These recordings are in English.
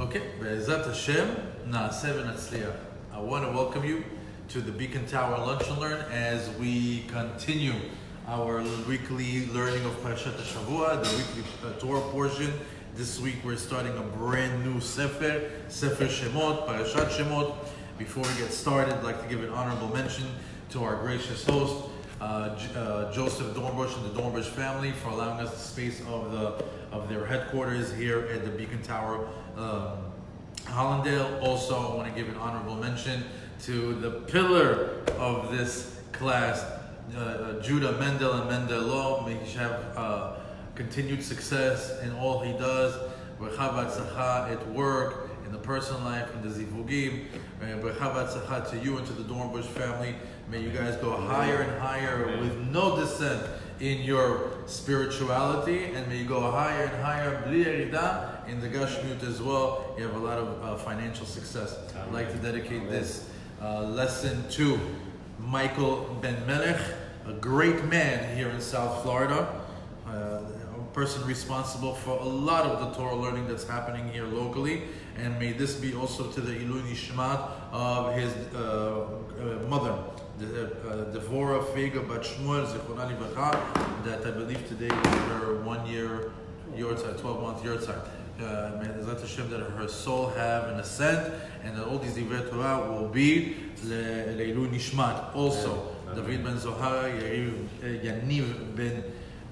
Okay, Be'ezat Hashem, Na'aseh v'natzliach. I want to welcome you to the Beacon Tower Lunch and Learn as we continue our weekly learning of Parashat Shavua, the weekly Torah portion. This week we're starting a brand new Sefer Shemot, Parashat Shemot. Before we get started, I'd like to give an honorable mention to our gracious host, Joseph Dornbush and the Dornbush family, for allowing us the space of their headquarters here at the Beacon Tower, Hollandale. Also, I want to give an honorable mention to the pillar of this class, Judah Mendel and Mendelo. May he have continued success in all he does. Bracha v'atzlacha at work, in the personal life, in the zivugim. Bracha v'atzlacha to you and to the Dornbush family. May you guys go higher and higher with no descent in your spirituality, and may you go higher and higher bli yerida in the gashmiut as well. You have a lot of financial success. I'd like to dedicate this lesson to Michael Ben Melech, a great man here in South Florida, a person responsible for a lot of the Torah learning that's happening here locally. And may this be also to the Ilui Nishmat of his mother, Devorah Fega Bat Shmuel Zichronah Livracha, that I believe today was her 1 year yortzeit, 12-month yortzeit. May Bezrat Hashem that her soul have an ascent, and that all these divrei Torah will be le'ilui nishmat. Also, David ben Zohar, Yaniv ben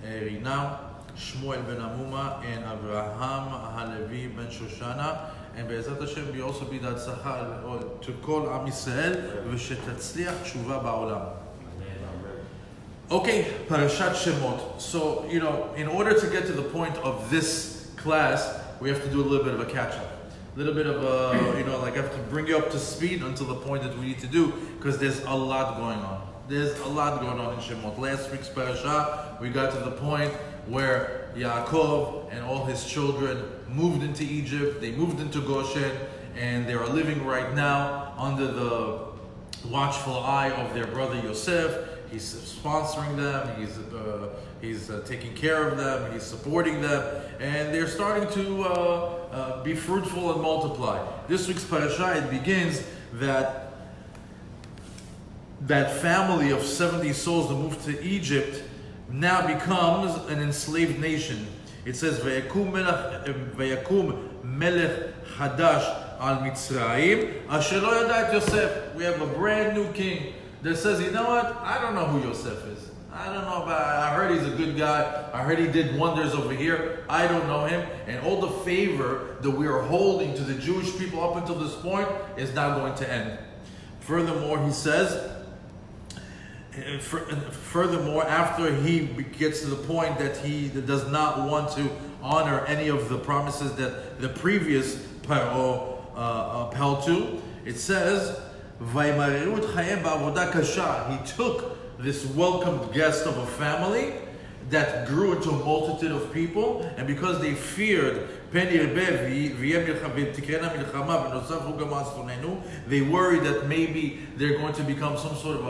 Rinau, Shmuel ben Amuma, and Abraham Halevi ben Shoshana. And Be'ezrat Hashem, we also be that tzachar to call Am Yisrael v'shetatzliach tshuva ba'olam. Okay, Parashat Shemot. So, in order to get to the point of this class, we have to do a little bit of a catch-up. A little bit of I have to bring you up to speed until the point that we need to do, because there's a lot going on. There's a lot going on in Shemot. Last week's parasha, we got to the point where Yaakov and all his children moved into Egypt. They moved into Goshen, and they are living right now under the watchful eye of their brother Yosef. He's sponsoring them, he's taking care of them, he's supporting them, and they're starting to be fruitful and multiply. This week's parasha, it begins that family of 70 souls that moved to Egypt now becomes an enslaved nation. It says, Vayakum melech hadash al Mitzrayim, asher lo yada et Yosef. We have a brand new king that says, you know what? I don't know who Yosef is. I don't know I heard he's a good guy. I heard he did wonders over here. I don't know him. And all the favor that we are holding to the Jewish people up until this point is now going to end. Furthermore, he says, after he gets to the point that he does not want to honor any of the promises that the previous Paro upheld to, it says, he took this welcomed guest of a family that grew into a multitude of people, and because they feared, they worried that maybe they're going to become some sort of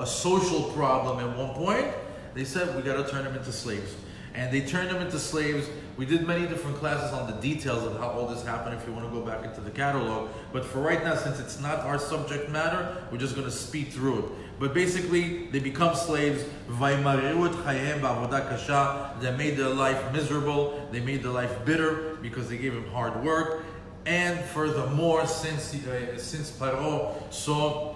a social problem at one point. They said, we got to turn them into slaves. And they turned them into slaves. We did many different classes on the details of how all this happened if you want to go back into the catalog. But for right now, since it's not our subject matter, we're just going to speed through it. But basically, they become slaves. They made their life miserable. They made their life bitter because they gave him hard work. And furthermore, since Paro saw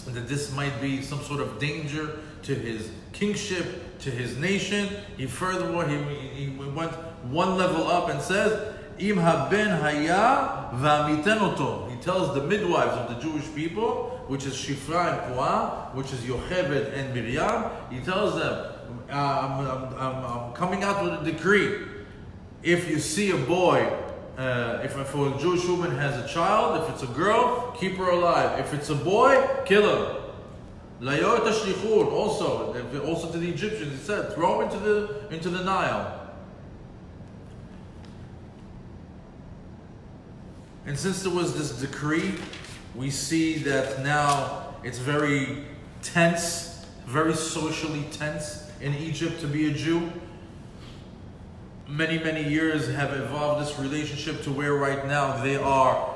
that this might be some sort of danger to his kingship, to his nation, he went one level up and says, Im haben haya v'amiten oto. He tells the midwives of the Jewish people, which is Shifra and Puah, which is Yocheved and Miriam, he tells them, I'm coming out with a decree. If you see a boy, if a Jewish woman has a child, if it's a girl, keep her alive. If it's a boy, kill him. Also to the Egyptians, he said, throw him into the Nile. And since there was this decree, we see that now it's very tense, very socially tense in Egypt to be a Jew. many years have evolved this relationship to where right now they are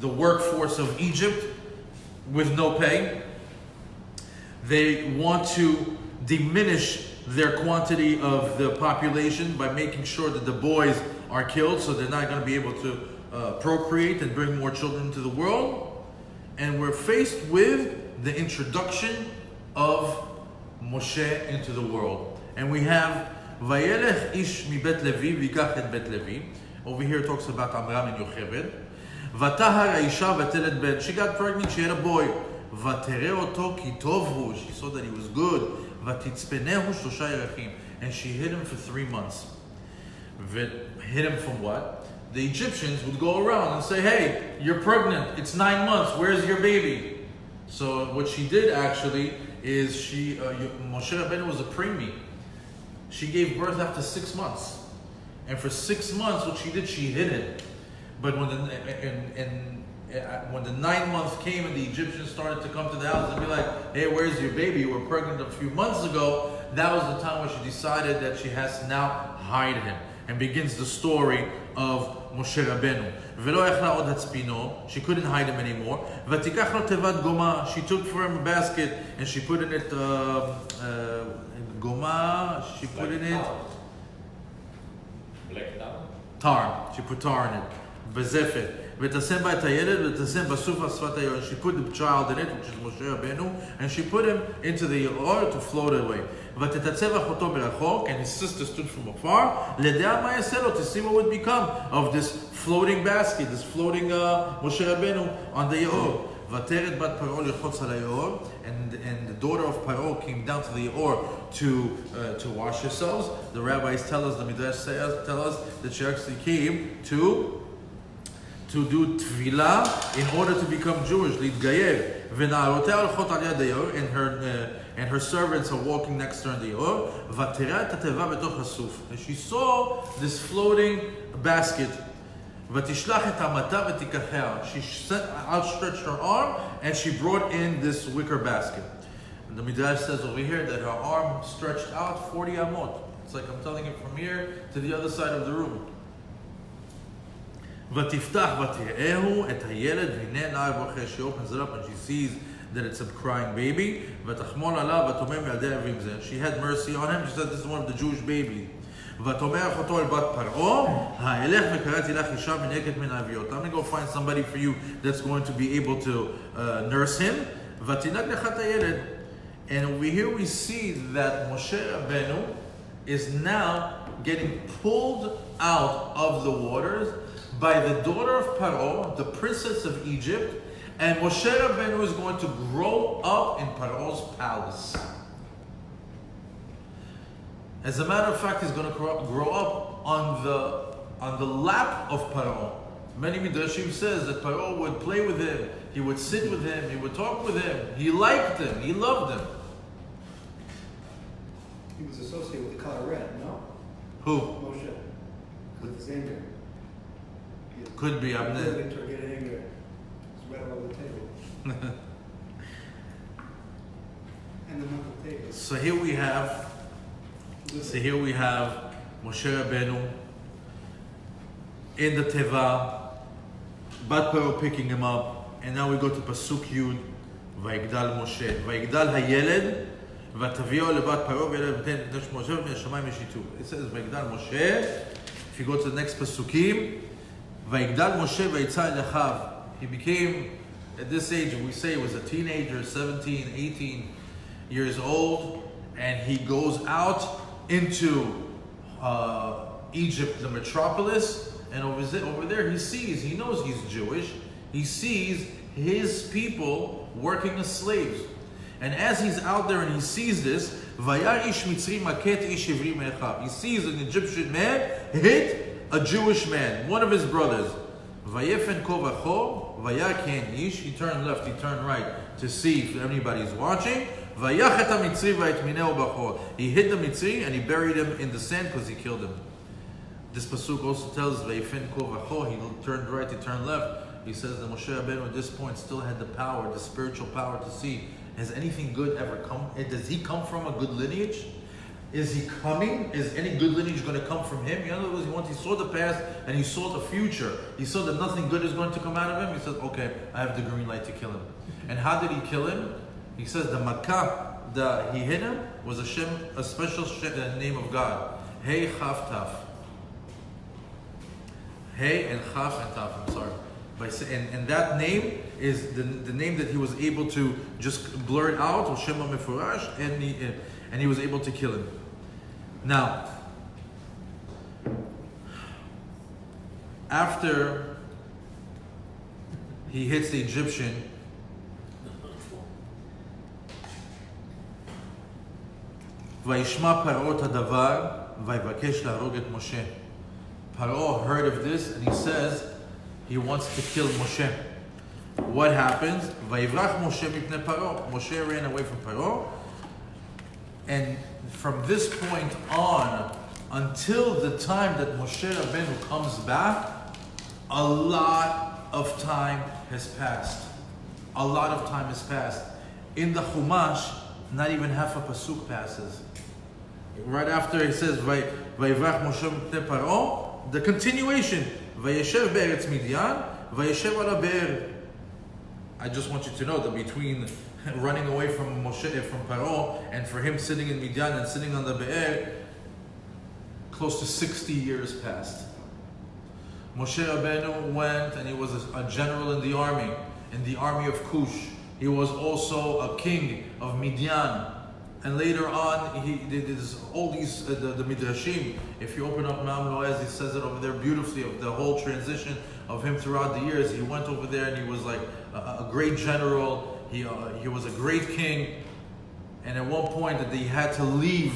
the workforce of Egypt with no pay. They want to diminish their quantity of the population by making sure that the boys are killed, so they're not going to be able to procreate and bring more children into the world. And we're faced with the introduction of Moshe into the world. And we have Vayelech ish mi bet Levi v'yikach et bet Levi. Over here it talks about Amram and Yocheved. Vatahar ha'isha vatelet ben. She got pregnant, she had a boy. Vatere oto ki tov hu. She saw that he was good. Vatitzpenehu shlosha yerachim. And she hid him for 3 months. Hid him from what? The Egyptians would go around and say, hey, you're pregnant, it's 9 months, where's your baby? So what she did actually is Moshe Rabbeinu was a preemie. She gave birth after 6 months. And for 6 months, what she did, she hid it. But when the 9 month came and the Egyptians started to come to the house and be like, hey, where's your baby? You were pregnant a few months ago. That was the time when she decided that she has to now hide him. And begins the story of Moshe Rabbeinu. She couldn't hide him anymore. She took for him a basket and she put in it goma. She put in it black tar. She put tar in it. Bezefet. She put the child in it, which is Moshe Rabbeinu, and she put him into the Yaor to float away. And his sister stood from afar, to see what would become of this floating basket, this floating Moshe Rabbeinu on the Yaor. And the daughter of Paro came down to the Yaor to wash herself. The rabbis tell us, the Midrash tell us that she actually came to do tefillah in order to become Jewish, להתגייר. ונערותיה הולכות על יד היאור, and her servants are walking next to her in the Yaor. ותראה את התיבה בתוך הסוף. And she saw this floating basket. ותשלח את המטה ותיקחיה. She outstretched her arm and she brought in this wicker basket. And the Midrash says over here that her arm stretched out 40 amot. It's like I'm telling it from here to the other side of the room. ותפתח ותראהו את הילד והנה נער בוכה. She opens it up and she sees that it's a crying baby. ותחמול עליו ותאמר מילדי אביו זה. She had mercy on him. She said this is one of the Jewish babies. ותאמר אחותו אל בת פרעה, האלך וקראתי לך אישה מנקת מן האביות. I'm going to go find somebody for you that's going to be able to nurse him. ותינק לך את הילד. And over here we see that Moshe Rabbeinu is now getting pulled out of the waters by the daughter of Paro, the princess of Egypt, and Moshe Rabbeinu is going to grow up in Paro's palace. As a matter of fact, he's going to grow up on the lap of Paro. Many Midrashim says that Paro would play with him, he would sit with him, he would talk with him, he liked him, he loved him. He was associated with the color red, no? Who? Moshe. With his anger. Could be. I'm there. It's right all over the table. And the month of table. So here we have Moshe Rabbeinu in the Teva, Bat Paro picking him up, and now we go to Pasuk Yud, Vayigdal Moshe, Vayigdal hayeled, ותביאו לבת פרעה וילד ותן את שמו משה מן השמיים ישיתו. It says ויגדל משה. If you go to the next pasukim, ויגדל משה ויצא אל אחיו. He became, at this age, we say he was a teenager, 17, 18 years old, and he goes out into Egypt, the metropolis, and over there he knows he's Jewish, he sees his people working as slaves. And as he's out there and he sees this, he sees an Egyptian man hit a Jewish man, one of his brothers. He turned left, he turned right to see if anybody's watching. He hit the Mitzri and he buried him in the sand because he killed him. This pasuk also tells he turned right, he turned left. He says that Moshe Rabbeinu at this point still had the power, the spiritual power to see, has anything good ever come? Does he come from a good lineage? is he coming? Is any good lineage going to come from him? In other words, he saw the past and he saw the future. He saw that nothing good is going to come out of him. He says, okay, I have the green light to kill him. And how did he kill him? He says the makkah that he hit him was a special name of God. Hey, Chaf, Taf. Hey and Chaf and Taf, I'm sorry. And that name is the name that he was able to just blurt out, or Shema Mefurash, and he was able to kill him. Now, after he hits the Egyptian, וישמע פרעה את הדבר ויבקש להרוג את משה. Paro heard of this and he says he wants to kill Moshe. What happens? ויברח משה מפני פרעה. Moshe ran away from Paro. And from this point on, until the time that Moshe Rabbeinu comes back, a lot of time has passed. A lot of time has passed. In the Chumash, not even half a pasuk passes. Right after he says, "Vayivrach Moshe mipnei Paro," the continuation, "Vayeshev be'eretz Midyan, vayeshev ala be'er." I just want you to know that between running away from Moshe, from Paro, and for him sitting in Midyan and sitting on the be'er, close to 60 years passed. Moshe Rabbeinu went and he was a general in the army of Cush. He was also a king of Midyan. And later on, he did all these, the Midrashim. If you open up Ma'am Loez, he says it over there beautifully, of the whole transition of him throughout the years. He went over there and he was like a great general. He was a great king. And at one point that he had to leave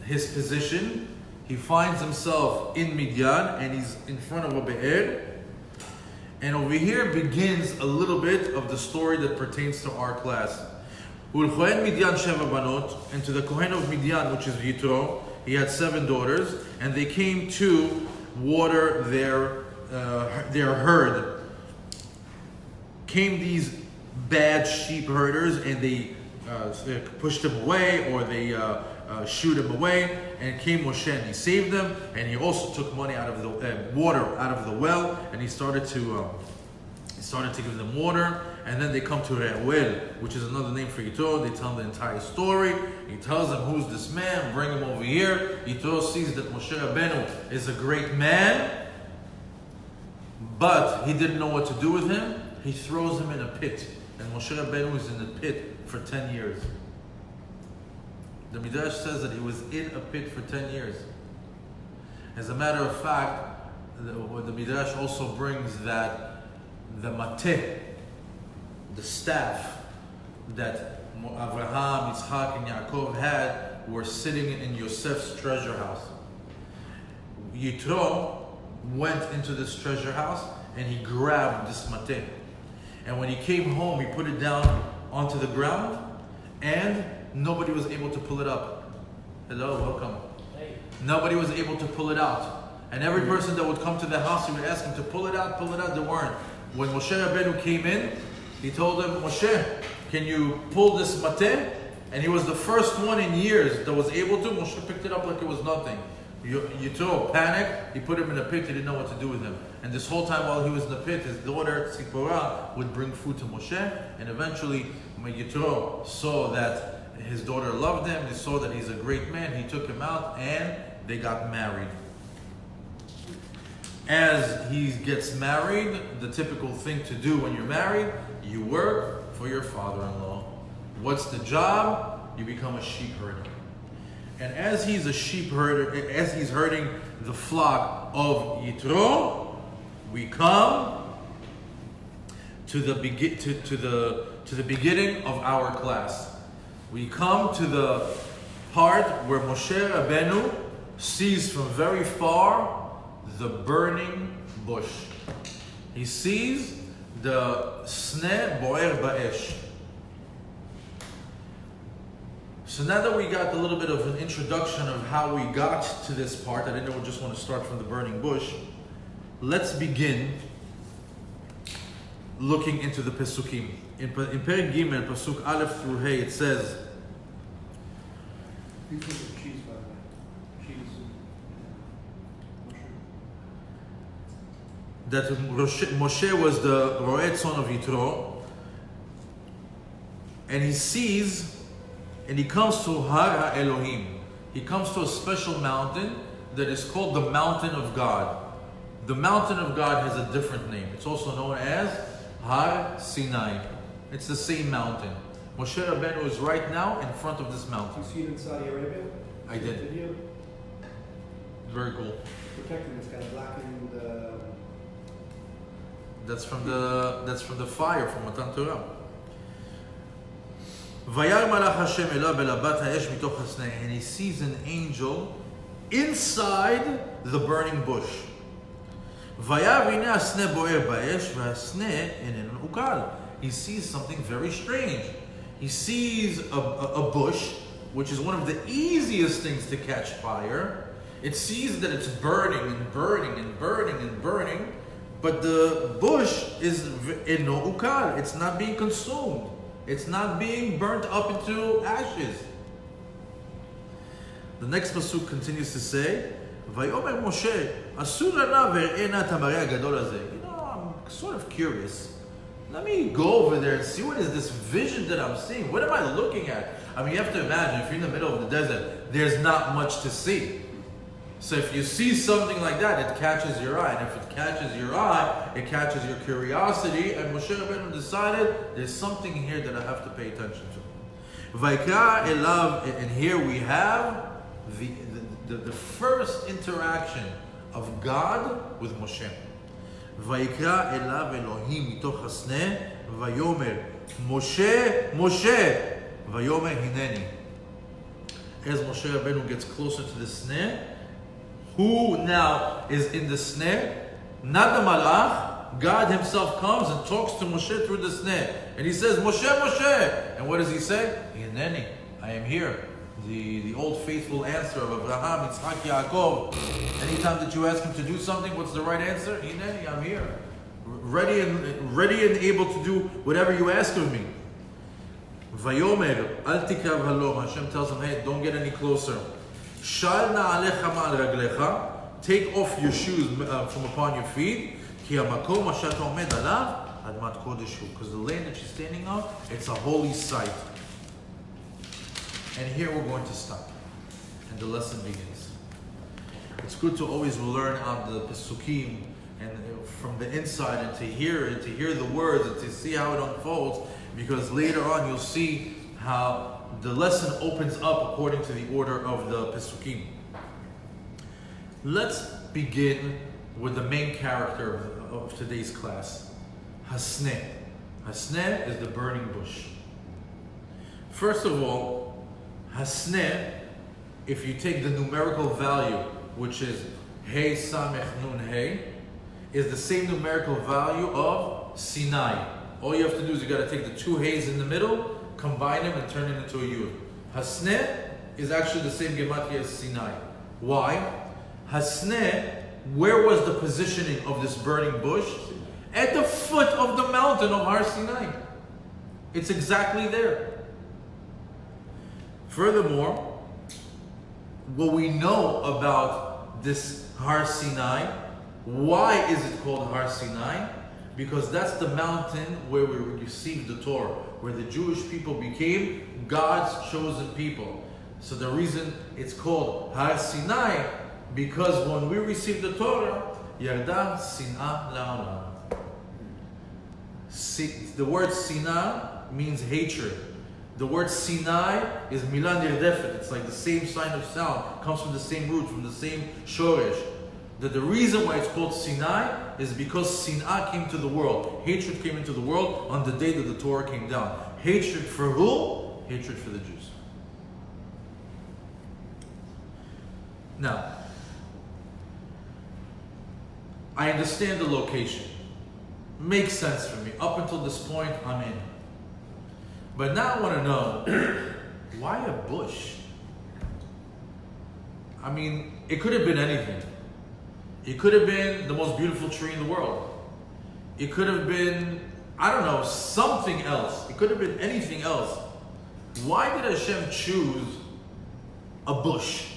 his position, he finds himself in Midyan and he's in front of a Be'er. And over here begins a little bit of the story that pertains to our class. Ulchohen Midyan Sheva Banot, and to the Kohen of Midyan, which is Yitro, he had 7 daughters, and they came to water their herd. Came these bad sheep herders, and they pushed him away, or they shoot him away. And came Moshe, and he saved them, and he also took money out of the water out of the well, and he started to give them water. And then they come to Reuel, which is another name for Yitro. They tell him the entire story. He tells them, who's this man? Bring him over here. Yitro sees that Moshe Rabbeinu is a great man, but he didn't know what to do with him. He throws him in a pit. And Moshe Rabbeinu is in the pit for 10 years. The Midrash says that he was in a pit for 10 years. As a matter of fact, the Midrash also brings that the mateh, the staff that Abraham, Yitzchak, and Yaakov had, were sitting in Yosef's treasure house. Yitro went into this treasure house and he grabbed this mateh. And when he came home, he put it down onto the ground and nobody was able to pull it up. Hello, welcome. Hey. Nobody was able to pull it out. And every person that would come to the house, he would ask him to pull it out, they weren't. When Moshe Rabbeinu came in, he told him, Moshe, can you pull this mateh? And he was the first one in years that was able to. Moshe picked it up like it was nothing. Yitro panicked, he put him in a pit, he didn't know what to do with him. And this whole time while he was in the pit, his daughter Tzipporah would bring food to Moshe, and eventually when Yitro saw that his daughter loved him, he saw that he's a great man, he took him out and they got married. As he gets married, the typical thing to do when you're married, you work for your father-in-law. What's the job? You become a sheep herder. And as he's a sheep herder, as he's herding the flock of Yitro, we come to the beginning of our class. We come to the part where Moshe Rabbeinu sees from very far the burning bush. He sees the sneh boer ba'esh. So now that we got a little bit of an introduction of how we got to this part, I didn't just want to start from the burning bush. Let's begin looking into the Pesukim. In Perek Gimel, Pasuk Aleph through Hey, it says, These are the cheese, by the way. that Moshe was the Ro'et son of Yitro, and he sees, and he comes to Har HaElohim. He comes to a special mountain that is called the Mountain of God. The Mountain of God has a different name. It's also known as Har Sinai. It's the same mountain. Moshe Rabbeinu is right now in front of this mountain. You see it in Saudi Arabia? I did. Video? Very cool. Protecting this guy, blackened. That's from the fire from Matan Torah. Vayar malach Hashem elav belabat ha'esh mitoch hasneh, and he sees an angel inside the burning bush. Vayar v'nei hasneh bo'er ba'esh v'hasneh inenu ukal. He sees something very strange. He sees a bush, which is one of the easiest things to catch fire. It sees that it's burning and burning and burning and burning, but the bush is eno ukal. It's not being consumed. It's not being burnt up into ashes. The next pasuk continues to say, "Vayomer Moshe, asur lana ve'ena tamarei hagadol hazeh." You know, I'm sort of curious. Let me go over there and see what is this vision that I'm seeing. What am I looking at? I mean, you have to imagine, if you're in the middle of the desert, there's not much to see. So if you see something like that, it catches your eye. And if it catches your eye, it catches your curiosity. And Moshe Rabbeinu decided, there's something here that I have to pay attention to. Vaikra elav, and here we have the first interaction of God with Moshe. Vaikra elav Elohim mitoch hasneh, vayomer Moshe, Moshe, vayomer hineni. As Moshe Rabbeinu gets closer to the sneh, who now is in the snare? Not the malach. God himself comes and talks to Moshe through the snare. And he says, Moshe, Moshe. And what does he say? Hineni, I am here. The old faithful answer of Abraham, Yitzchak, Yaakov. Anytime that you ask him to do something, what's the right answer? Hineni, I'm here. Ready and able to do whatever you ask of me. Vayomer, al tikrav halom. Hashem tells him, hey, don't get any closer. Shal na'alecha ma'al raglecha, take off your shoes from upon your feet, ki hamakom asher ta omed alav admat kodesh hu, because the land that you're standing on, it's a holy site. And here we're going to stop, and the lesson begins. It's good to always learn on the pesukim and from the inside, and to hear the words, and to see how it unfolds, because later on you'll see how the lesson opens up according to the order of the Pesukim. Let's begin with the main character of today's class, Hasneh. Hasneh is the burning bush. First of all, Hasneh, if you take the numerical value, which is Hey Samech Nun Hey, is the same numerical value of Sinai. All you have to do is you got to take the two Heys in the middle, combine them and turn it into a Yud. Hasneh is actually the same gematria as Sinai. Why? Hasneh, where was the positioning of this burning bush? At the foot of the mountain of Har Sinai. It's exactly there. Furthermore, what we know about this Har Sinai, why is it called Har Sinai? Because that's the mountain where we received the Torah, where the Jewish people became God's chosen people. So the reason it's called Har Sinai, because when we received the Torah, Yarda Sin'ah La'olam. The word Sinah means hatred. The word Sinai is Milah Nirdefet. It's like the same sign of sound, comes from the same root, from the same shoresh. That the reason why it's called Sinai is because Sin'ah came to the world. Hatred came into the world on the day that the Torah came down. Hatred for who? Hatred for the Jews. Now, I understand the location. Makes sense for me. Up until this point, I'm in. But now I want to know, why a bush? I mean, it could have been anything. It could have been the most beautiful tree in the world. It could have been, I don't know, something else. It could have been anything else. Why did Hashem choose a bush?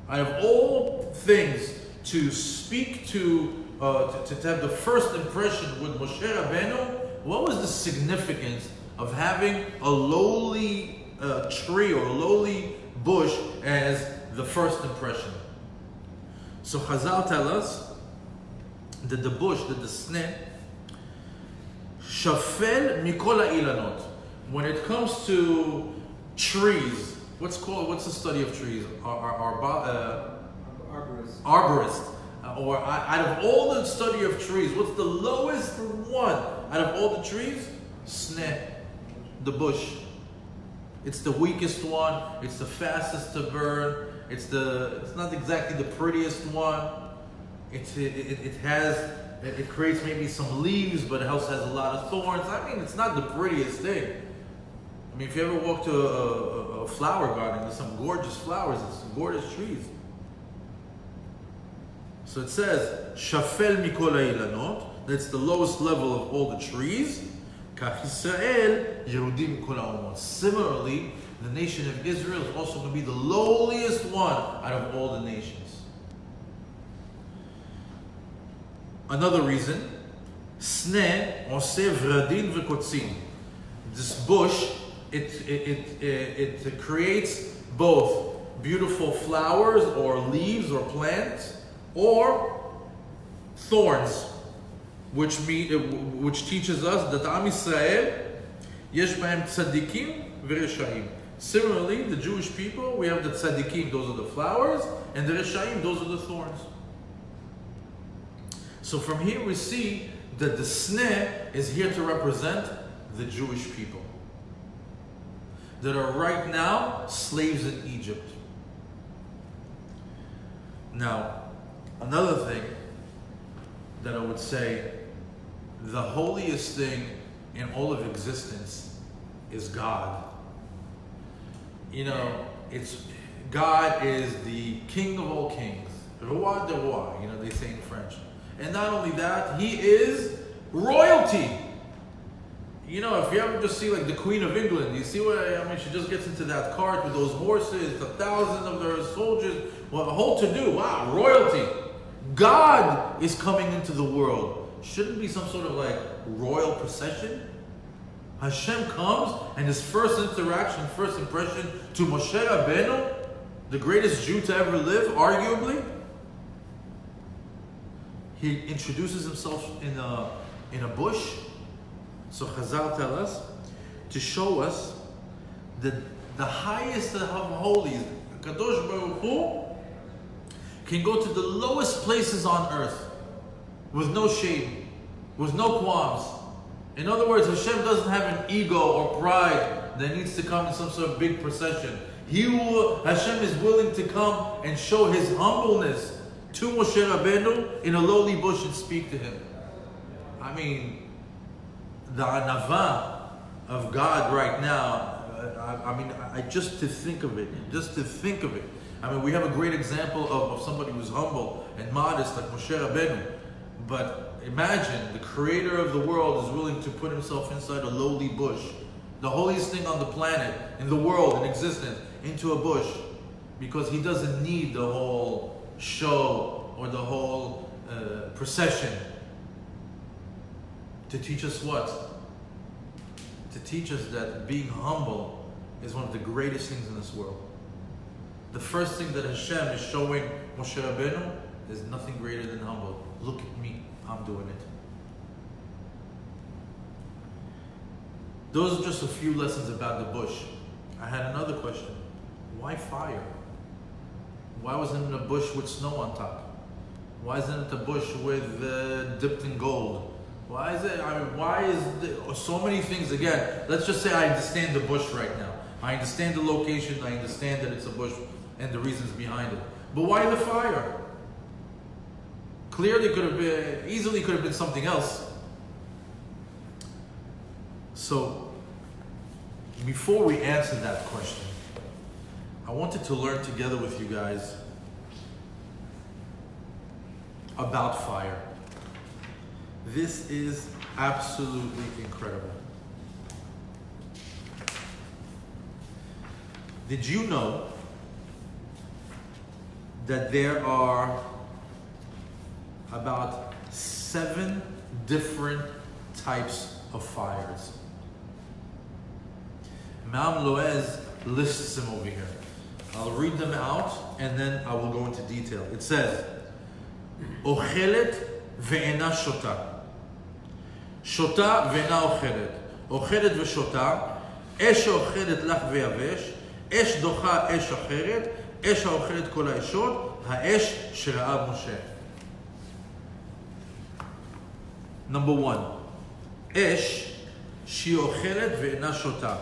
Out of all things to speak to to have the first impression with Moshe Rabbeinu, what was the significance of having a lowly tree or a lowly bush as the first impression? So Chazal tell us that the bush, that the sneh, shafel mikol ha'ilanot. When it comes to trees, what's the study of trees? Arborist. Or out of all the study of trees, what's the lowest one out of all the trees? Sneh, the bush. It's the weakest one. It's the fastest to burn. It's not exactly the prettiest one. It creates maybe some leaves, but it also has a lot of thorns. I mean, it's not the prettiest thing. I mean, if you ever walk to a flower garden, there's some gorgeous flowers, there's some gorgeous trees. So it says, Shafel mikol ha'ilanot, that's the lowest level of all the trees. Kach Yisrael Yerudim mikol ha'omot. Similarly, the nation of Israel is also going to be the lowliest one out of all the nations. Another reason, Sneh oseh vradin v'kotzin. This bush, it creates both beautiful flowers or leaves or plants, or thorns, which teaches us that Am Yisrael yesh b'hem tzadikim v'reshaim. Similarly, the Jewish people, we have the tzadikim, those are the flowers, and the reshaim, those are the thorns. So from here we see that the sneh is here to represent the Jewish people that are right now slaves in Egypt. Now, another thing that I would say, the holiest thing in all of existence is God. You know, God is the King of all kings. Roi de roi, they say in French. And not only that, He is royalty. If you ever just see like the Queen of England, you see she just gets into that cart with those horses, the thousands of their soldiers, a whole to-do, wow, royalty. God is coming into the world. Shouldn't be some sort of like royal procession? Hashem comes and his first interaction, first impression to Moshe Rabbeinu, the greatest Jew to ever live, arguably, he introduces himself in a bush. So Chazal tell us to show us that the highest of holies, Kadosh Baruch Hu, can go to the lowest places on earth with no shame, with no qualms. In other words, Hashem doesn't have an ego or pride that needs to come in some sort of big procession. Hashem is willing to come and show His humbleness to Moshe Rabbeinu in a lowly bush and speak to him. I mean, the anava of God right now, just to think of it. I mean, we have a great example of somebody who's humble and modest like Moshe Rabbeinu. But imagine the creator of the world is willing to put himself inside a lowly bush, the holiest thing on the planet, in the world, in existence, into a bush, because he doesn't need the whole show or the whole procession. To teach us what? To teach us that being humble is one of the greatest things in this world. The first thing that Hashem is showing Moshe Rabbeinu is nothing greater than humble. Look at me, I'm doing it. Those are just a few lessons about the bush. I had another question. Why fire? Why wasn't it a bush with snow on top? Why isn't it a bush with dipped in gold? Why is there so many things? Again, let's just say I understand the bush right now. I understand the location, I understand that it's a bush and the reasons behind it. But why the fire? Clearly easily could have been something else. So, before we answer that question, I wanted to learn together with you guys about fire. This is absolutely incredible. Did you know that there are about 7 different types of fires. Ma'am Loez lists them over here. I'll read them out and then I will go into detail. It says, Ochelet ve'ena shota. Shota ve'ena ochelet. Ochelet ve'shota. Esh ochelet lach ve'yavesh. Esh docha esh ocheret. Esh האוכלת כל האשות, האש שראה משה. Number 1, אש שהיא אוכלת ואינה שותה.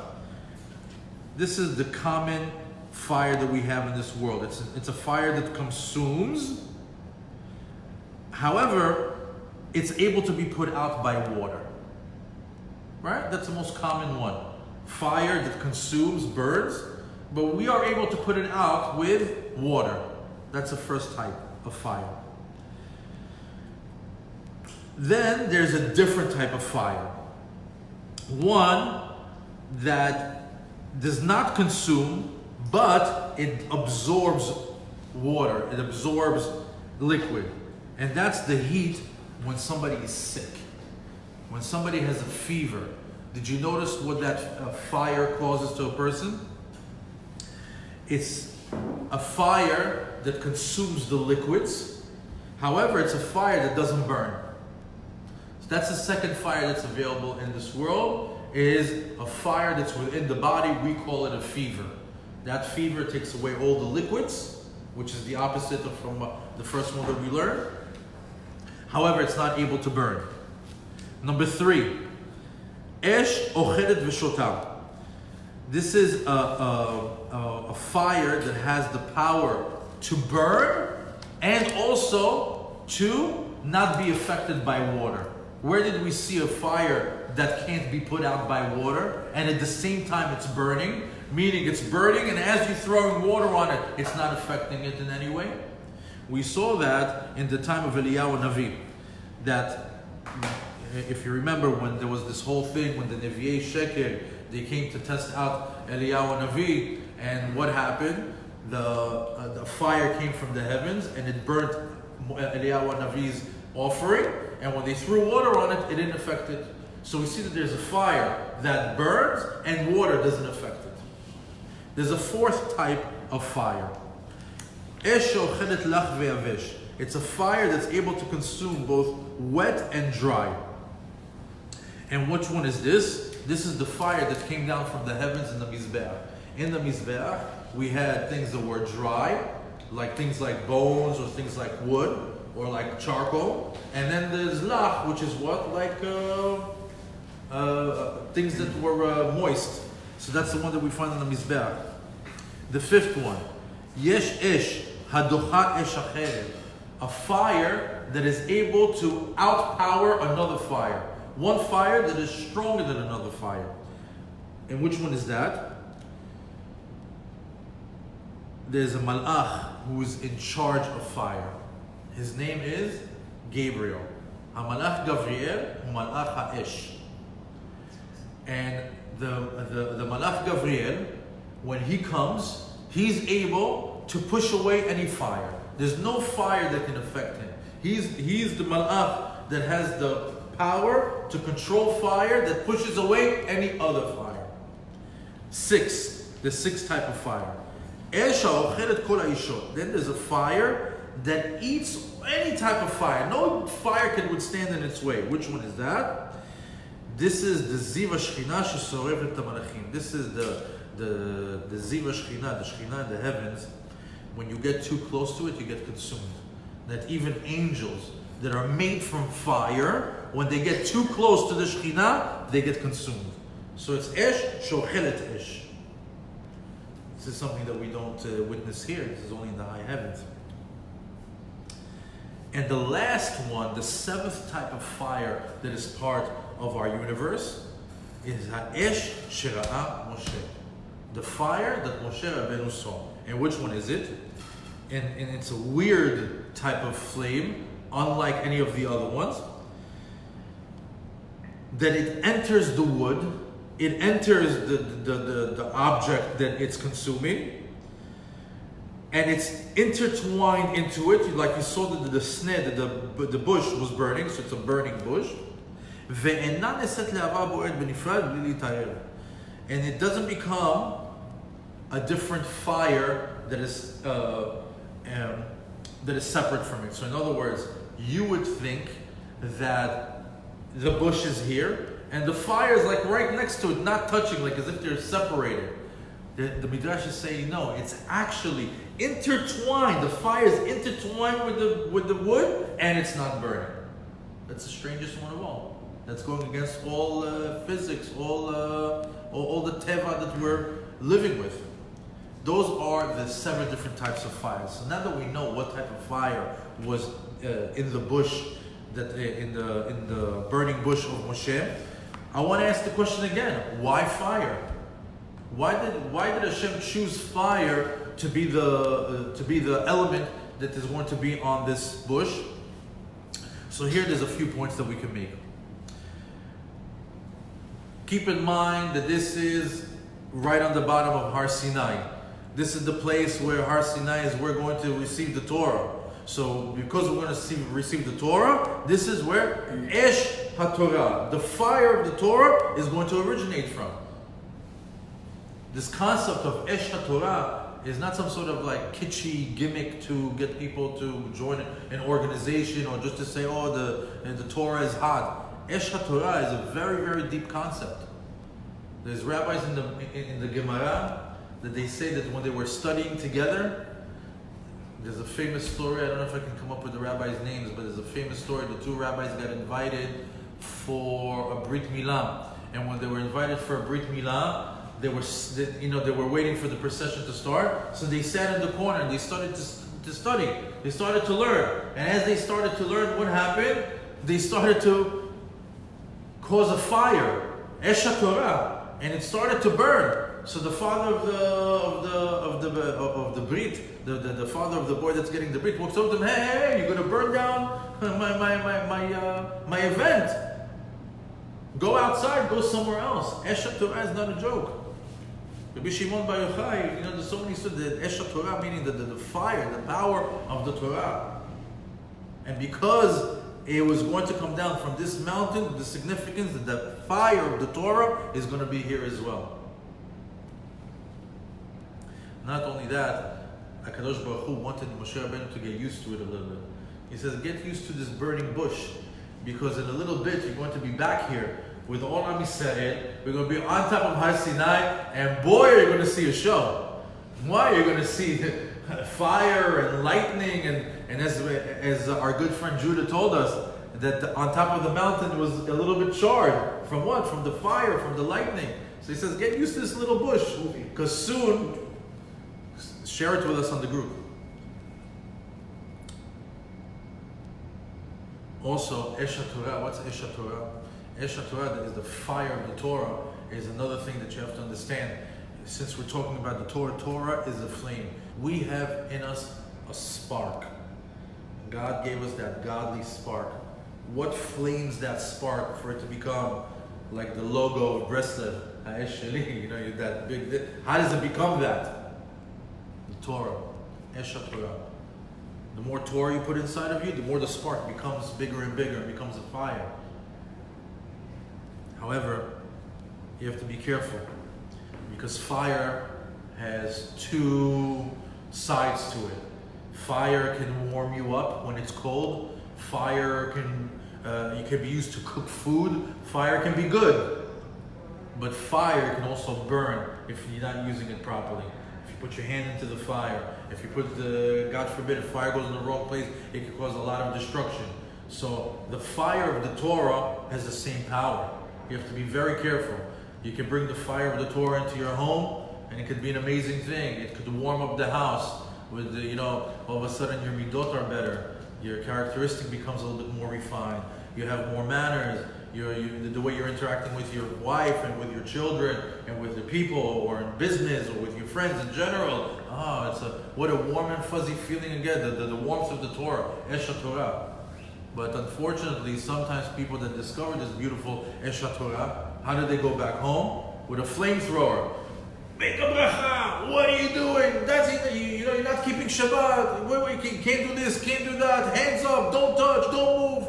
This is the common fire that we have in this world. It's a fire that consumes. However, it's able to be put out by water. Right? That's the most common one. Fire that consumes, burns, but we are able to put it out with water. That's the first type of fire. Then there's a different type of fire. One that does not consume, but it absorbs water. It absorbs liquid. And that's the heat when somebody is sick. When somebody has a fever. Did you notice what that fire causes to a person? It's a fire that consumes the liquids. However, it's a fire that doesn't burn. So that's the second fire that's available in this world, is a fire that's within the body. We call it a fever. That fever takes away all the liquids, which is the opposite of from the first one that we learned. However, it's not able to burn. Number 3, Esh ochelet v'shota. This is a fire that has the power to burn and also to not be affected by water. Where did we see a fire that can't be put out by water and at the same time it's burning? Meaning it's burning and as you're throwing water on it, it's not affecting it in any way. We saw that in the time of Eliyahu Navi. That, if you remember, when there was this whole thing, when the Nevi'ei Sheker, they came to test out Eliyahu Navi, and what happened? The fire came from the heavens and it burnt Eliyahu Navi's offering, and when they threw water on it, it didn't affect it. So we see that there's a fire that burns and water doesn't affect it. There's a fourth type of fire. Esh ochelet lach ve'yavesh. It's a fire that's able to consume both wet and dry. And which one is this? This is the fire that came down from the heavens in the Mizbeach. In the Mizbeach, we had things that were dry, like things like bones or things like wood or like charcoal. And then there's lach, which is what? Like things that were moist. So that's the one that we find in the Mizbeach. The fifth one, Yesh Esh Hadocha Esh Acheret. A fire that is able to outpower another fire. One fire that is stronger than another fire. And which one is that? There's a malach who is in charge of fire. His name is Gabriel. HaMalach Gavriel u'malach ha'esh. And the malach Gavriel, when he comes, he's able to push away any fire. There's no fire that can affect him. He's the malach that has the power to control fire that pushes away any other fire. 6, the sixth type of fire. Esh ha'ochelet kol ha'ishot. Then there's a fire that eats any type of fire. No fire can withstand in its way. Which one is that? This is the ziva shechina shesorevet hamalachim. This is the ziva shechina, the shechina in the heavens. When you get too close to it, you get consumed. That even angels that are made from fire, when they get too close to the Shekhinah, they get consumed. So it's Esh Shochelet Esh. This is something that we don't witness here. This is only in the high heavens. And the last one, the seventh type of fire that is part of our universe, is Ha'esh Shera'a Moshe. The fire that Moshe Rabbeinu saw. And which one is it? And it's a weird type of flame, unlike any of the other ones. That it enters the wood, it enters the object that it's consuming, and it's intertwined into it, like you saw that the sneh, that the bush was burning, so it's a burning bush. And it doesn't become a different fire that is separate from it. So in other words, you would think that the bush is here and the fire is like right next to it, not touching, like as if they're separated. The Midrash is saying no, it's actually intertwined. The fire is intertwined with the wood, and it's not burning. That's the strangest one of all. That's going against all physics, all the teva that we're living with. Those are the 7 different types of fires. So now that we know what type of fire was in the bush, in the burning bush of Moshe, I want to ask the question again: why fire? Why did Hashem choose fire to be the element that is going to be on this bush? So here there's a few points that we can make. Keep in mind that this is right on the bottom of Har Sinai. This is the place where Har Sinai is we're going to receive the Torah. So because we're going to receive the Torah, this is where Esh HaTorah, the fire of the Torah, is going to originate from. This concept of Esh HaTorah is not some sort of like kitschy gimmick to get people to join an organization or just to say, oh, the Torah is hot. Esh HaTorah is a very, very deep concept. There's rabbis in the Gemara that they say that when they were studying together, there's a famous story, I don't know if I can come up with the rabbis' names, but there's a famous story, the 2 rabbis got invited for a Brit Milah. And when they were invited for a Brit Milah, they were waiting for the procession to start, so they sat in the corner and they started to study. They started to learn. And as they started to learn, what happened? They started to cause a fire, Esh HaTorah, and it started to burn. So the father of the Brit, the father of the boy that's getting the Brit, walks up to him, hey, you're going to burn down my event. Go outside, go somewhere else. Esh HaTorah is not a joke. Rabbi Shimon Bar Yochai, there's so many stories that Esh HaTorah, meaning the fire, the power of the Torah. And because it was going to come down from this mountain, the significance that the fire of the Torah is going to be here as well. Not only that, HaKadosh Baruch Hu wanted Moshe Rabbeinu to get used to it a little bit. He says, get used to this burning bush, because in a little bit you're going to be back here with all Am Yisrael. We're going to be on top of Har Sinai, and boy, you're going to see a show. Why? You're going to see fire and lightning, and as our good friend Judah told us, that on top of the mountain was a little bit charred. From what? From the fire, from the lightning. So he says, get used to this little bush, because soon, share it with us on the group. Also, Esh HaTorah. What's Esh HaTorah? Esh HaTorah, that is the fire of the Torah, is another thing that you have to understand. Since we're talking about the Torah, Torah is a flame. We have in us a spark. God gave us that godly spark. What flames that spark for it to become like the logo of Breslev? That big. How does it become that? The Torah, Esh HaTorah. The more Torah you put inside of you, the more the spark becomes bigger and bigger, and becomes a fire. However, you have to be careful, because fire has 2 sides to it. Fire can warm you up when it's cold. Fire can be used to cook food. Fire can be good, but fire can also burn if you're not using it properly. If you put your hand into the fire, if you put God forbid, if fire goes in the wrong place, it can cause a lot of destruction. So the fire of the Torah has the same power. You have to be very careful. You can bring the fire of the Torah into your home, and it could be an amazing thing. It could warm up the house. With all of a sudden your midot are better. Your characteristic becomes a little bit more refined. You have more manners. The way you're interacting with your wife and with your children and with the people, or in business, or with your friends in general. What a warm and fuzzy feeling again. The warmth of the Torah, Esh HaTorah. But unfortunately, sometimes people that discover this beautiful Esh HaTorah, how do they go back home? With a flamethrower. make a bracha. What are you doing? You're not keeping Shabbat. You can't do this, can't do that. Hands up, don't touch, don't move.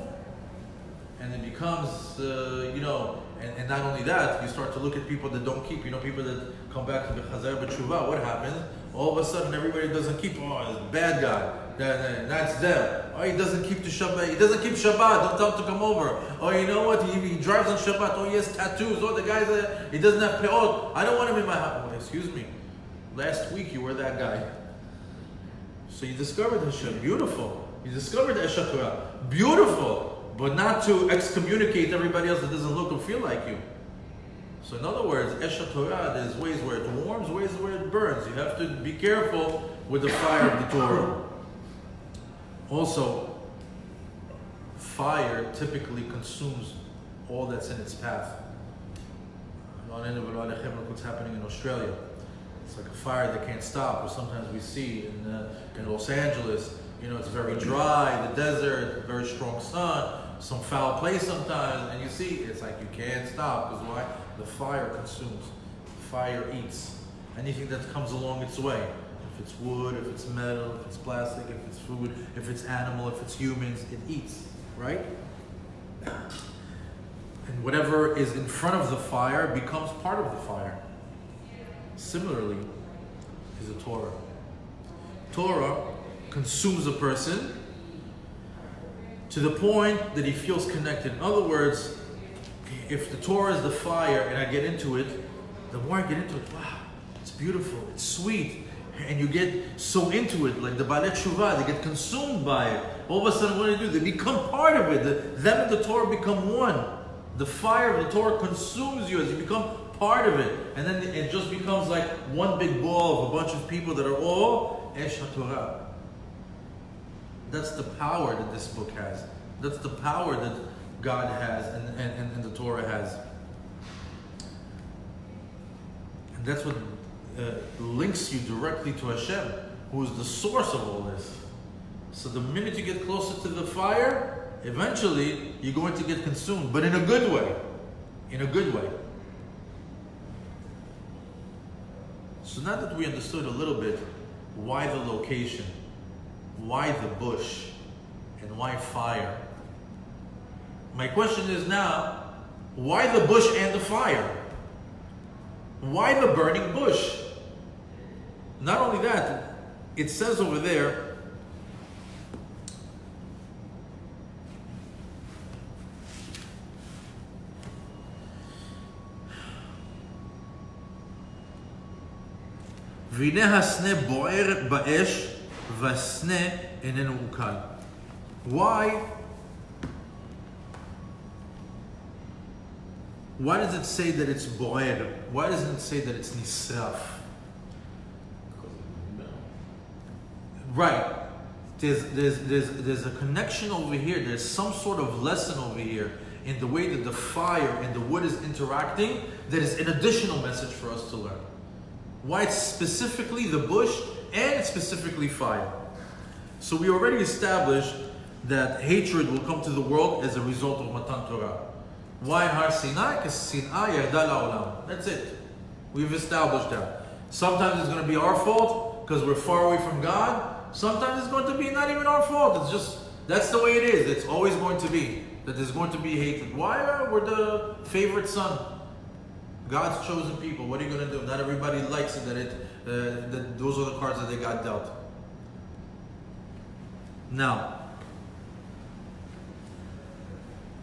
And it becomes, and not only that, you start to look at people that don't keep. People that come back to the Chazer B'Tshuvah. What happens? All of a sudden, everybody doesn't keep. Oh, it's a bad guy. That's them. Oh, he doesn't keep the Shabbat. He doesn't keep Shabbat. Don't tell him to come over. Oh, you know what? He drives on Shabbat. Oh, he has tattoos. Oh, the guy he doesn't have peot. I don't want him in my house. Oh, excuse me. Last week you were that guy. So you discovered Hashem. Beautiful. You discovered Eshet Torah. Beautiful. But not to excommunicate everybody else that doesn't look or feel like you. So in other words, Eshet Torah, there's ways where it warms, ways where it burns. You have to be careful with the fire of the Torah. Also, fire typically consumes all that's in its path. Look what's happening in Australia. It's like a fire that can't stop. Or sometimes we see in Los Angeles, it's very dry, the desert, very strong sun, some foul place sometimes, and you see, it's like you can't stop. Because why? The fire consumes. The fire eats. Anything that comes along its way. If it's wood, if it's metal, if it's plastic, if it's food, if it's animal, if it's humans, it eats, right? And whatever is in front of the fire becomes part of the fire. Similarly, is the Torah. Torah consumes a person to the point that he feels connected. In other words, if the Torah is the fire and I get into it, the more I get into it, wow, it's beautiful, it's sweet. And you get so into it, like the Baalei Teshuvah, they get consumed by it. All of a sudden, what do? They become part of it. Them and the Torah become one. The fire of the Torah consumes you as you become part of it. And then it just becomes like one big ball of a bunch of people that are all Eshet Torah. That's the power that this book has. That's the power that God has and the Torah has. And that's what links you directly to Hashem, who is the source of all this. So the minute you get closer to the fire, eventually you're going to get consumed, but in a good way. In a good way. So now that we understood a little bit why the location, why the bush, and why fire, my question is now, why the bush and the fire? Why the burning bush? Not only that, it says over there, והנה הסנה בוער באש והסנה איננו עוקל. Why does it say that it's bo'er? Why doesn't it say that it's nisraf? Right. There's a connection over here. There's some sort of lesson over here in the way that the fire and the wood is interacting that is an additional message for us to learn. Why it's specifically the bush and it's specifically fire. So we already established that hatred will come to the world as a result of Matan Torah. Why Har Sinai? Because Sinai yarda la'olam. That's it. We've established that. Sometimes it's going to be our fault because we're far away from God. Sometimes it's going to be not even our fault. It's just, that's the way it is. It's always going to be. That there's going to be hatred. Why? We're the favorite son. God's chosen people. What are you going to do? Not everybody likes it that those are the cards that they got dealt. Now,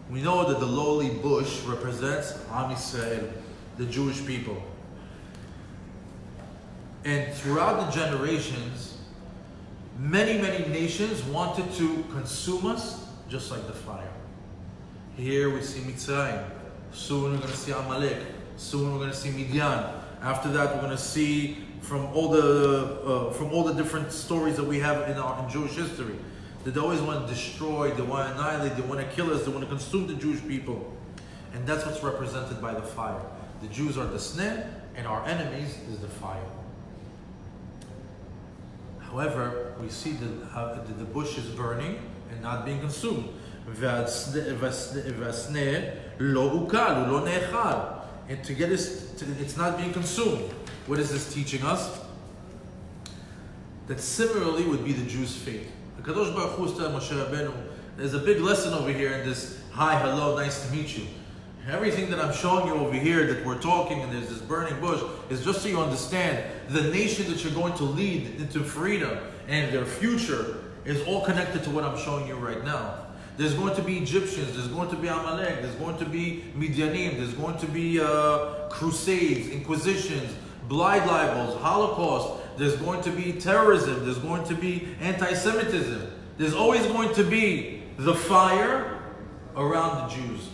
we know that the lowly bush represents Am Yisrael, the Jewish people. And throughout the generations, many nations wanted to consume us just like the fire. Here we see Mitzrayim. Soon we're going to see Amalek. Soon we're going to see Midian. After that, we're going to see from all the different stories that we have in Jewish history, that they always want to destroy, they want to annihilate, they want to kill us, they want to consume the Jewish people. And that's what's represented by the fire. The Jews are the sneh, and our enemies is the fire. However, we see that the bush is burning and not being consumed. And to get us, it's not being consumed. What is this teaching us? That similarly would be the Jews' fate. HaKadosh Baruch Hu telling Moshe Rabbeinu, there's a big lesson over here in this, hi, hello, nice to meet you. Everything that I'm showing you over here, that we're talking and there's this burning bush, is just so you understand the nation that you're going to lead into freedom and their future is all connected to what I'm showing you right now. There's going to be Egyptians, there's going to be Amalek, there's going to be Midianim, there's going to be crusades, inquisitions, blind libels, Holocaust, there's going to be terrorism, there's going to be anti-Semitism. There's always going to be the fire around the Jews.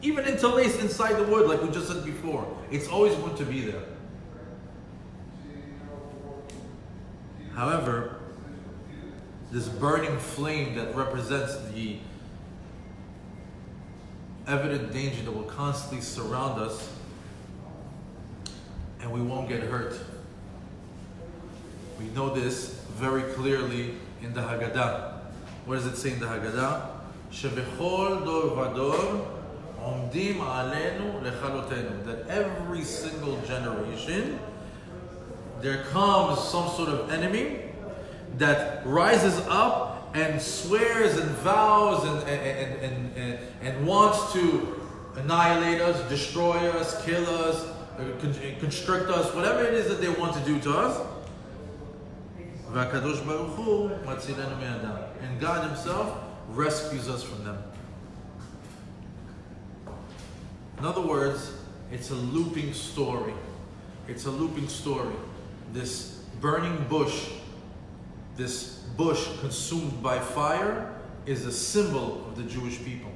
Even interlaced inside the wood, like we just said before. It's always going to be there. However, this burning flame that represents the evident danger that will constantly surround us, and we won't get hurt. We know this very clearly in the Haggadah. What does it say in the Haggadah? Shebechol dor vador omdim alenu lechalotenu. That every single generation, there comes some sort of enemy that rises up and swears and vows and wants to annihilate us, destroy us, kill us, constrict us, whatever it is that they want to do to us. VaKadosh Baruch Hu matzilenu me'adam. And God Himself rescues us from them. In other words, it's a looping story. It's a looping story. This burning bush, this bush consumed by fire, is a symbol of the Jewish people.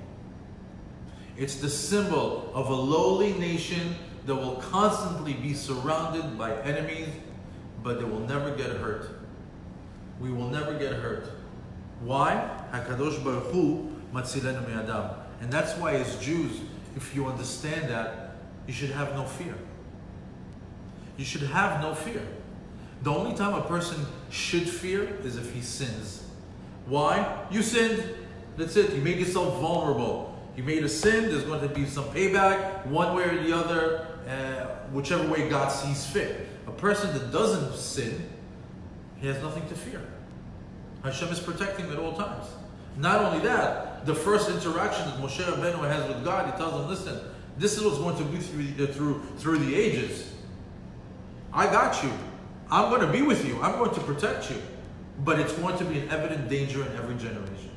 It's the symbol of a lowly nation that will constantly be surrounded by enemies, but they will never get hurt. We will never get hurt. Why? HaKadosh Baruch Hu matzilenu me'adam. And that's why as Jews, if you understand that, you should have no fear. You should have no fear. The only time a person should fear is if he sins. Why? You sinned. That's it. You made yourself vulnerable. You made a sin. There's going to be some payback, one way or the other, whichever way God sees fit. A person that doesn't sin, he has nothing to fear. Hashem is protecting him at all times. Not only that, the first interaction that Moshe Rabbeinu has with God, he tells him, listen, this is what's going to be through the ages. I got you. I'm going to be with you. I'm going to protect you. But it's going to be an evident danger in every generation.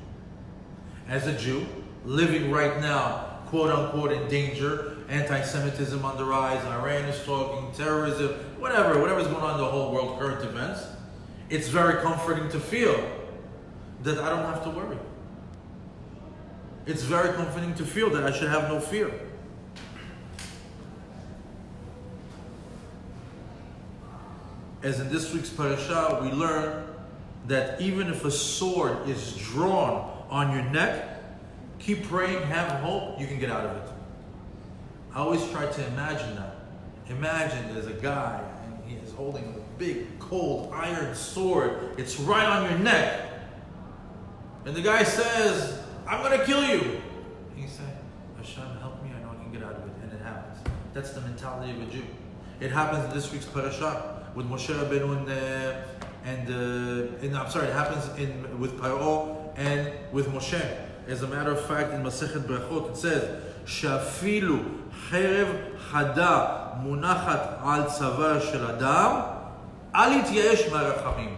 As a Jew, living right now, quote unquote, in danger, anti-Semitism on the rise, Iran is talking, terrorism, whatever's going on in the whole world, current events, it's very comforting to feel that I don't have to worry. It's very comforting to feel that I should have no fear. As in this week's parasha, we learn that even if a sword is drawn on your neck, keep praying, have hope, you can get out of it. I always try to imagine that. Imagine there's a guy and he is holding a big, cold, iron sword. It's right on your neck. And the guy says, I'm going to kill you. And you say, Hashem, help me, I know I can get out of it. And it happens. That's the mentality of a Jew. It happens in this week's parasha with Moshe Rabbeinu it happens with Paro and with Moshe. As a matter of fact, in Masechet Brachot, it says, Shafilu cherev chada munachat al tzavar shel adam, al yityaesh ma'arachamim.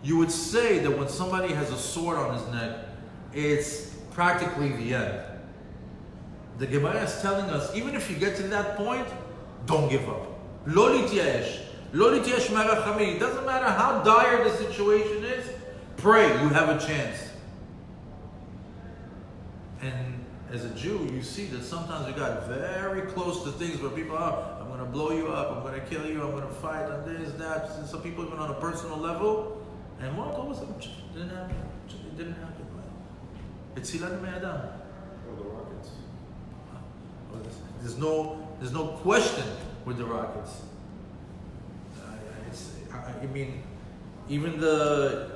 You would say that when somebody has a sword on his neck, it's practically the end. The Gemara is telling us, even if you get to that point, don't give up. Lo lityaesh. Lo lityaesh ma'arachamim. It doesn't matter how dire the situation is, pray, you have a chance. And as a Jew, you see that sometimes we got very close to things where people are, I'm going to blow you up, I'm going to kill you, I'm going to fight on this, that. And some people even on a personal level. And what was it? Didn't happen. It didn't happen. It's Hilad Me'adam. Or the rockets. There's no question with the rockets. I mean, even the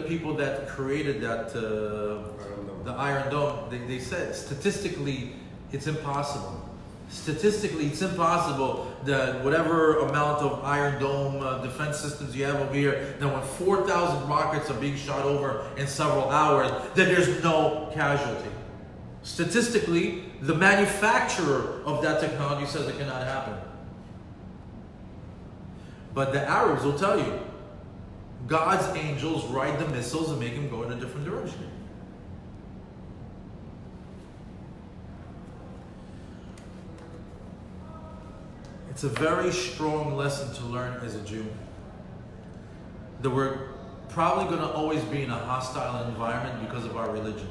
people that created that the Iron Dome, they said statistically it's impossible. Statistically, it's impossible that whatever amount of Iron Dome defense systems you have over here, that when 4,000 rockets are being shot over in several hours, that there's no casualty. Statistically, the manufacturer of that technology says it cannot happen. But the Arabs will tell you, God's angels ride the missiles and make them go in a different direction. It's a very strong lesson to learn as a Jew. That we're probably going to always be in a hostile environment because of our religion.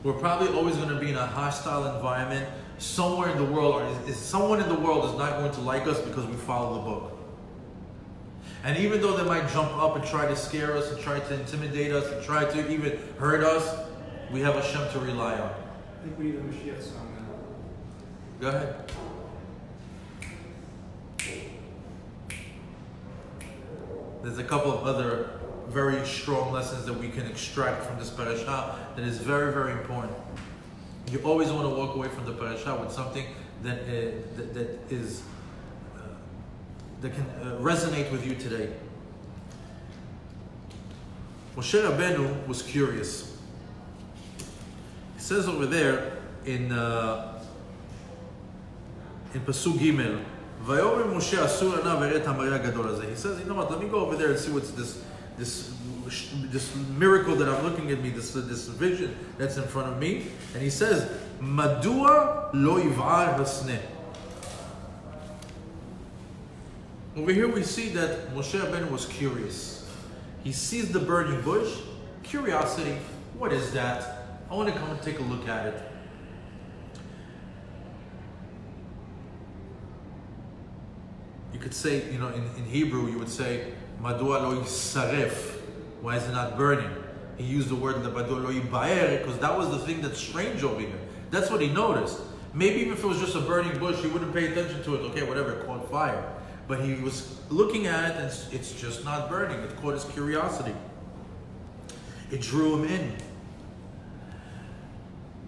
We're probably always going to be in a hostile environment somewhere in the world, or someone in the world is not going to like us because we follow the book. And even though they might jump up and try to scare us and try to intimidate us and try to even hurt us, we have Hashem to rely on. I think we need a Mashiach song now. Go ahead. There's a couple of other very strong lessons that we can extract from this parasha that is very, very important. You always want to walk away from the parasha with something that can resonate with you today. Moshe Rabbeinu was curious. It says over there in Pasuk Gimel, "Vayomer Moshe asur anav eret hamareh hagadol hazeh." He says, you know what? Let me go over there and see what's this miracle that I'm looking at me, this vision that's in front of me. And he says, "Madua lo yiv'ar hasneh." Over here we see that Moshe Rabbeinu was curious. He sees the burning bush. Curiosity. What is that? I want to come and take a look at it. You could say, in Hebrew, you would say, Madua lo yisaref. Why is it not burning? He used the word Madua lo yibaer because that was the thing that's strange over here. That's what he noticed. Maybe even if it was just a burning bush, he wouldn't pay attention to it. Okay, whatever, it caught fire. But he was looking at it and it's just not burning. It caught his curiosity. It drew him in.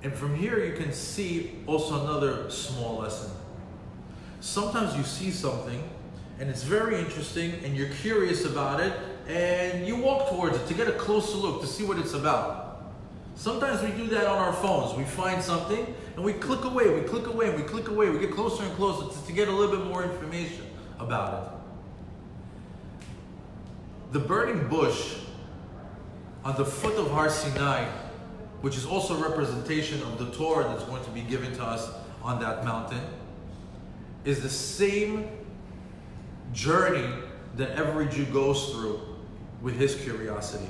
And from here you can see also another small lesson. Sometimes you see something and it's very interesting and you're curious about it and you walk towards it to get a closer look to see what it's about. Sometimes we do that on our phones. We find something and we click away, we click away, and we click away. We get closer and closer to get a little bit more information about it. The burning bush on the foot of Har Sinai, which is also a representation of the Torah that's going to be given to us on that mountain, is the same journey that every Jew goes through with his curiosity.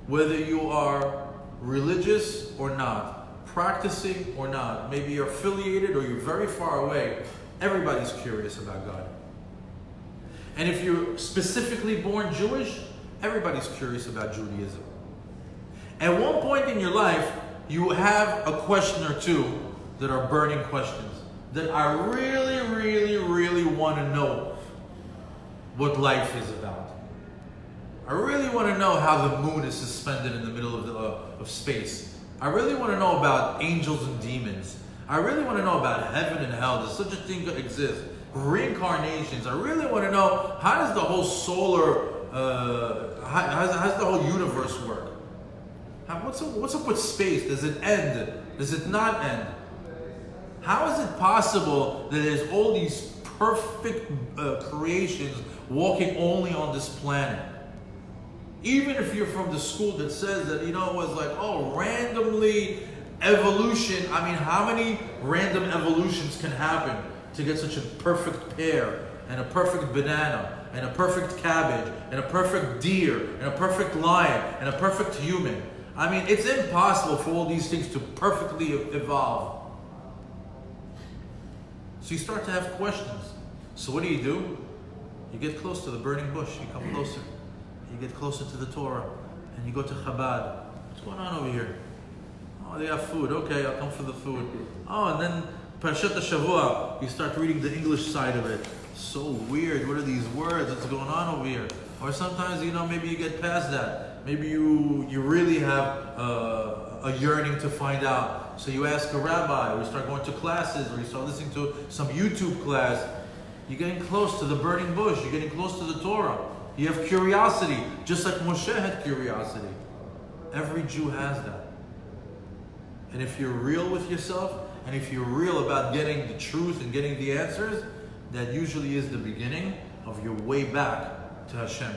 Whether you are religious or not, practicing or not, maybe you're affiliated or you're very far away, everybody's curious about God. And if you're specifically born Jewish, everybody's curious about Judaism. At one point in your life, you have a question or two that are burning questions that I really, really, really want to know what life is about. I really want to know how the moon is suspended in the middle of space. I really want to know about angels and demons. I really want to know about heaven and hell. Does such a thing exist? Reincarnations. I really want to know, how does the whole how does the whole universe work? What's up with space? Does it end? Does it not end? How is it possible that there's all these perfect creations walking only on this planet? Even if you're from the school that says that, it was like, randomly evolution. I mean, how many random evolutions can happen to get such a perfect pear and a perfect banana and a perfect cabbage and a perfect deer and a perfect lion and a perfect human? I mean, it's impossible for all these things to perfectly evolve. So you start to have questions. So what do? You get close to the burning bush. You come closer. You get closer to the Torah. And you go to Chabad. What's going on over here? Oh, they have food. Okay, I'll come for the food. Oh, and then Parashat Shemot, you start reading the English side of it. So weird. What are these words? What's going on over here? Or sometimes, maybe you get past that. Maybe you really have a yearning to find out. So you ask a rabbi, or you start going to classes, or you start listening to some YouTube class. You're getting close to the burning bush. You're getting close to the Torah. You have curiosity, just like Moshe had curiosity. Every Jew has that. And if you're real with yourself, and if you're real about getting the truth and getting the answers, that usually is the beginning of your way back to Hashem.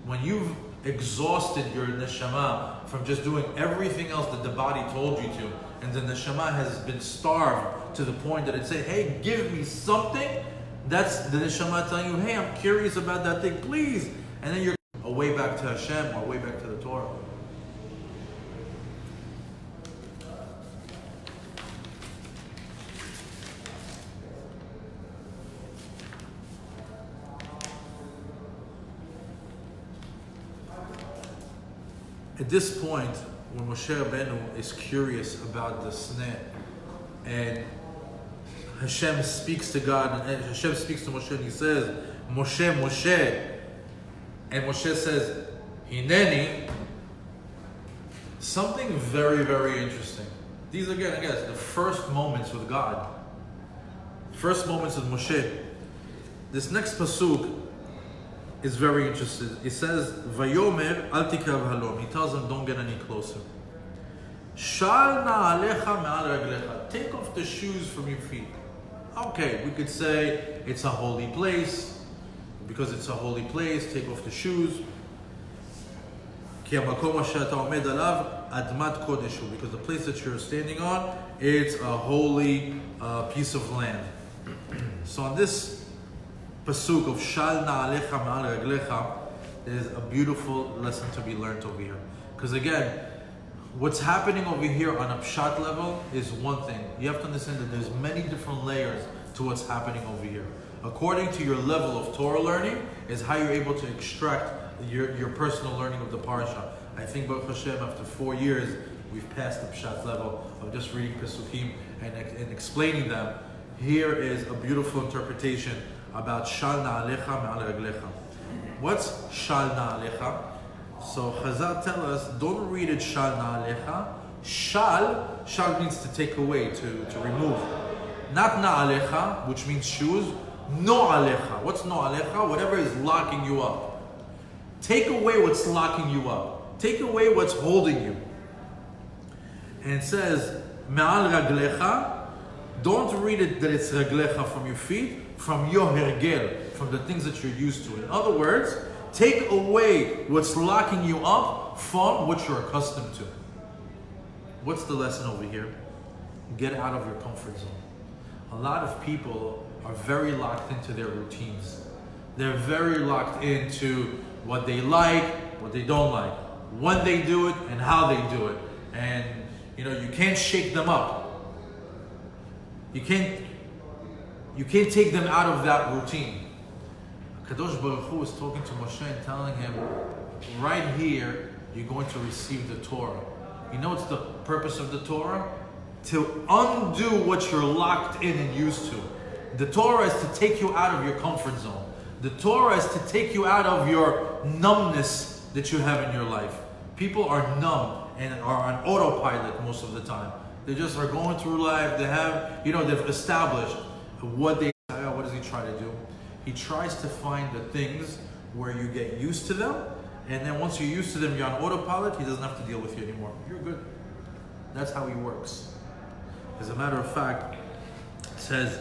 When you've exhausted your neshama from just doing everything else that the body told you to, and the neshama has been starved to the point that it said, hey, give me something, that's the neshama telling you, hey, I'm curious about that thing, please. And then you're a way back to Hashem, or a way back to the Torah. At this point, when Moshe Rabbeinu is curious about the sneh, and Hashem speaks to God, and Hashem speaks to Moshe, and he says, Moshe, Moshe, and Moshe says, Hineni, something very, very interesting. These again, I guess, the first moments with God. First moments with Moshe. This next pasuk is very interesting. It says, Vayomer al tikav halom. He tells them, don't get any closer. Shal na'alecha me'al raglecha. Take off the shoes from your feet. Okay, we could say it's a holy place. Because it's a holy place, take off the shoes. Ki hamakom asher ata omed alav admat kodeshu. Because the place that you're standing on, it's a holy piece of land. So on this pasuk of Shal na'alecha ma'al raglecha, there's a beautiful lesson to be learned over here. Because again, what's happening over here on a pshat level is one thing. You have to understand that there's many different layers to what's happening over here. According to your level of Torah learning is how you're able to extract your personal learning of the parasha. I think Baruch Hashem, after 4 years, we've passed the pshat level of just reading pesukim and explaining them. Here is a beautiful interpretation about Shal na'alecha me'al raglecha. What's Shal na'alecha? So Chazal tell us, don't read it Shal na'alecha. Shal means to take away, to remove. Not na'alecha, which means shoes. No alecha. What's no alecha? Whatever is locking you up. Take away what's locking you up. Take away what's holding you. And it says, me'al raglecha. Don't read it that it's raglecha from your feet, from your hergel, from the things that you're used to. In other words, take away what's locking you up from what you're accustomed to. What's the lesson over here? Get out of your comfort zone. A lot of people are very locked into their routines. They're very locked into what they like, what they don't like, when they do it, and how they do it. And you can't shake them up. You can't take them out of that routine. Kadosh Baruch Hu is talking to Moshe and telling him, right here, you're going to receive the Torah. You know what's the purpose of the Torah? To undo what you're locked in and used to. The Torah is to take you out of your comfort zone. The Torah is to take you out of your numbness that you have in your life. People are numb and are on autopilot most of the time. They just are going through life. They have, they've established what does he try to do? He tries to find the things where you get used to them, and then once you're used to them, you're on autopilot, he doesn't have to deal with you anymore. You're good. That's how he works. As a matter of fact, it says,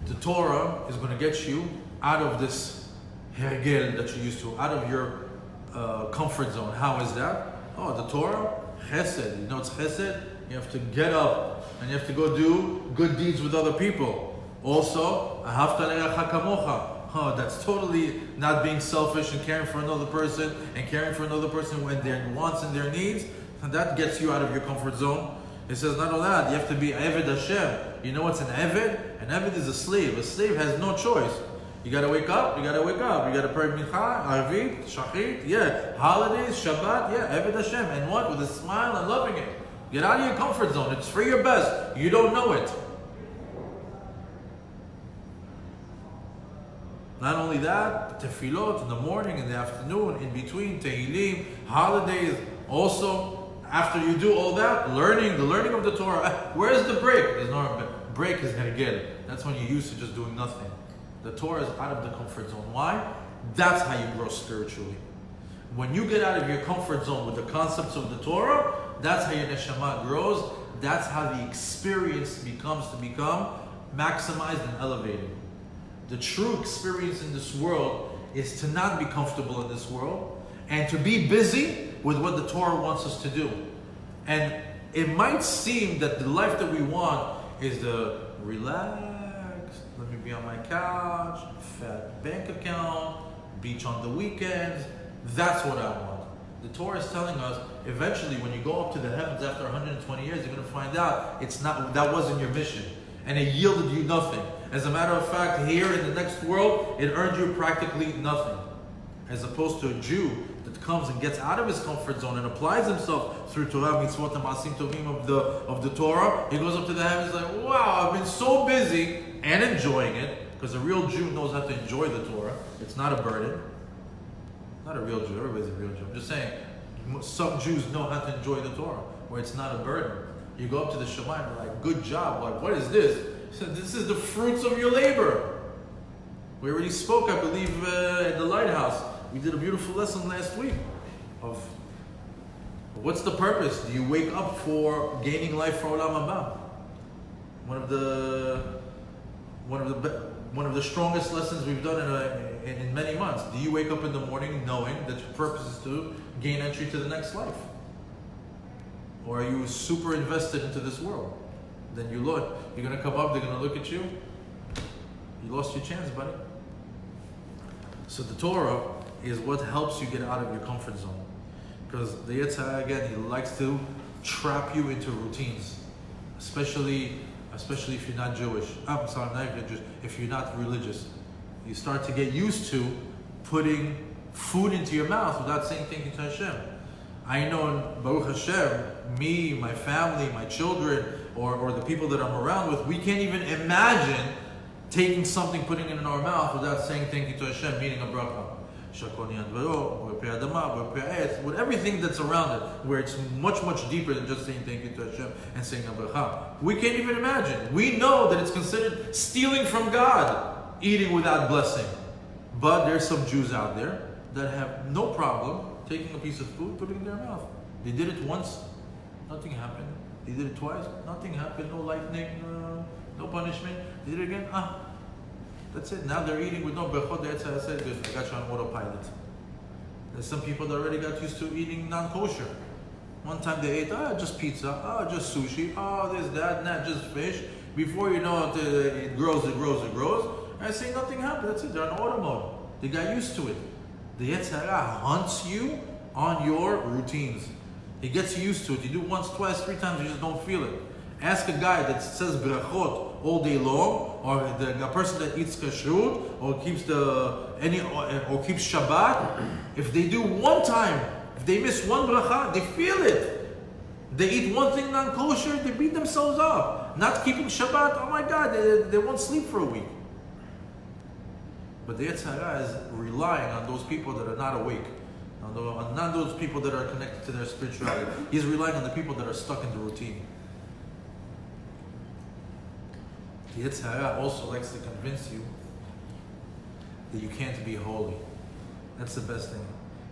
the Torah is going to get you out of this hergel that you're used to, out of your comfort zone. How is that? Oh, the Torah, chesed. You know it's chesed? You have to get up and you have to go do good deeds with other people. Also, ahavta le'recha kamocha. Oh, that's totally not being selfish and caring for another person when their wants and their needs. And that gets you out of your comfort zone. It says not only that, you have to be Eved Hashem. You know what's an Eved? An Eved is a slave. A slave has no choice. You gotta wake up. You gotta pray Mincha, Arvit, Shachrit, holidays, Shabbat, Eved Hashem. And what? With a smile and loving it. Get out of your comfort zone. It's for your best. You don't know it. Not only that, tefillot in the morning, in the afternoon, in between, tehillim, holidays. Also, after you do all that, the learning of the Torah. Where's the break? There's no break is going to get it. That's when you're used to just doing nothing. The Torah is out of the comfort zone. Why? That's how you grow spiritually. When you get out of your comfort zone with the concepts of the Torah, that's how your neshama grows. That's how the experience become maximized and elevated. The true experience in this world is to not be comfortable in this world and to be busy with what the Torah wants us to do. And it might seem that the life that we want is the relax, let me be on my couch, fat bank account, beach on the weekends. That's what I want. The Torah is telling us eventually when you go up to the heavens after 120 years, you're going to find out that wasn't your mission. And it yielded you nothing. As a matter of fact, here in the next world, it earned you practically nothing. As opposed to a Jew that comes and gets out of his comfort zone and applies himself through Torah, mitzvot, and maasim tovim of the Torah. He goes up to the heavens like, wow, I've been so busy and enjoying it. Because a real Jew knows how to enjoy the Torah. It's not a burden. Not a real Jew, everybody's a real Jew. I'm just saying, some Jews know how to enjoy the Torah, where it's not a burden. You go up to the Shemayim, you're like, good job. Like, what is this? He said, this is the fruits of your labor. We already spoke, I believe, at the Lighthouse. We did a beautiful lesson last week of what's the purpose? Do you wake up for gaining life for Olam Haba? One of the strongest lessons we've done in many months. Do you wake up in the morning knowing that your purpose is to gain entry to the next life? Or are you super invested into this world? Then you're going to come up, they're going to look at you. You lost your chance, buddy. So the Torah is what helps you get out of your comfort zone. Because the Yetzer Hara, again, he likes to trap you into routines. Especially if you're not Jewish. I'm sorry, not even Jewish. If you're not religious. You start to get used to putting food into your mouth without saying thank you to Hashem. I know, Baruch Hashem, me, my family, my children, or the people that I'm around with, we can't even imagine taking something, putting it in our mouth without saying thank you to Hashem, meaning a bracha. With everything that's around it, where it's much, much deeper than just saying thank you to Hashem and saying a bracha. We can't even imagine. We know that it's considered stealing from God, eating without blessing. But there's some Jews out there that have no problem taking a piece of food, putting it in their mouth. They did it once, nothing happened. They did it twice, nothing happened. No lightning, no punishment. They did it again, that's it. Now they're eating with no brachot. The Yetzer Hara said, I got you on autopilot. There's some people that already got used to eating non-kosher. One time they ate, just pizza, just sushi, this, that, not just fish. Before you know it, it grows. I say nothing happened. That's it. They're on auto mode. They got used to it. The Yetzer Hara hunts you on your routines. He gets you used to it. You do it once, twice, 3 times, you just don't feel it. Ask a guy that says brachot all day long, or the person that eats kashrut, or keeps keeps Shabbat. If they do one time, if they miss one bracha, they feel it. They eat one thing non-kosher, they beat themselves up. Not keeping Shabbat, oh my God, they won't sleep for a week. But the Yetzer Hara is relying on those people that are not awake, on not those people that are connected to their spirituality. He's relying on the people that are stuck in the routine. The Yetzer Hara also likes to convince you that you can't be holy. That's the best thing.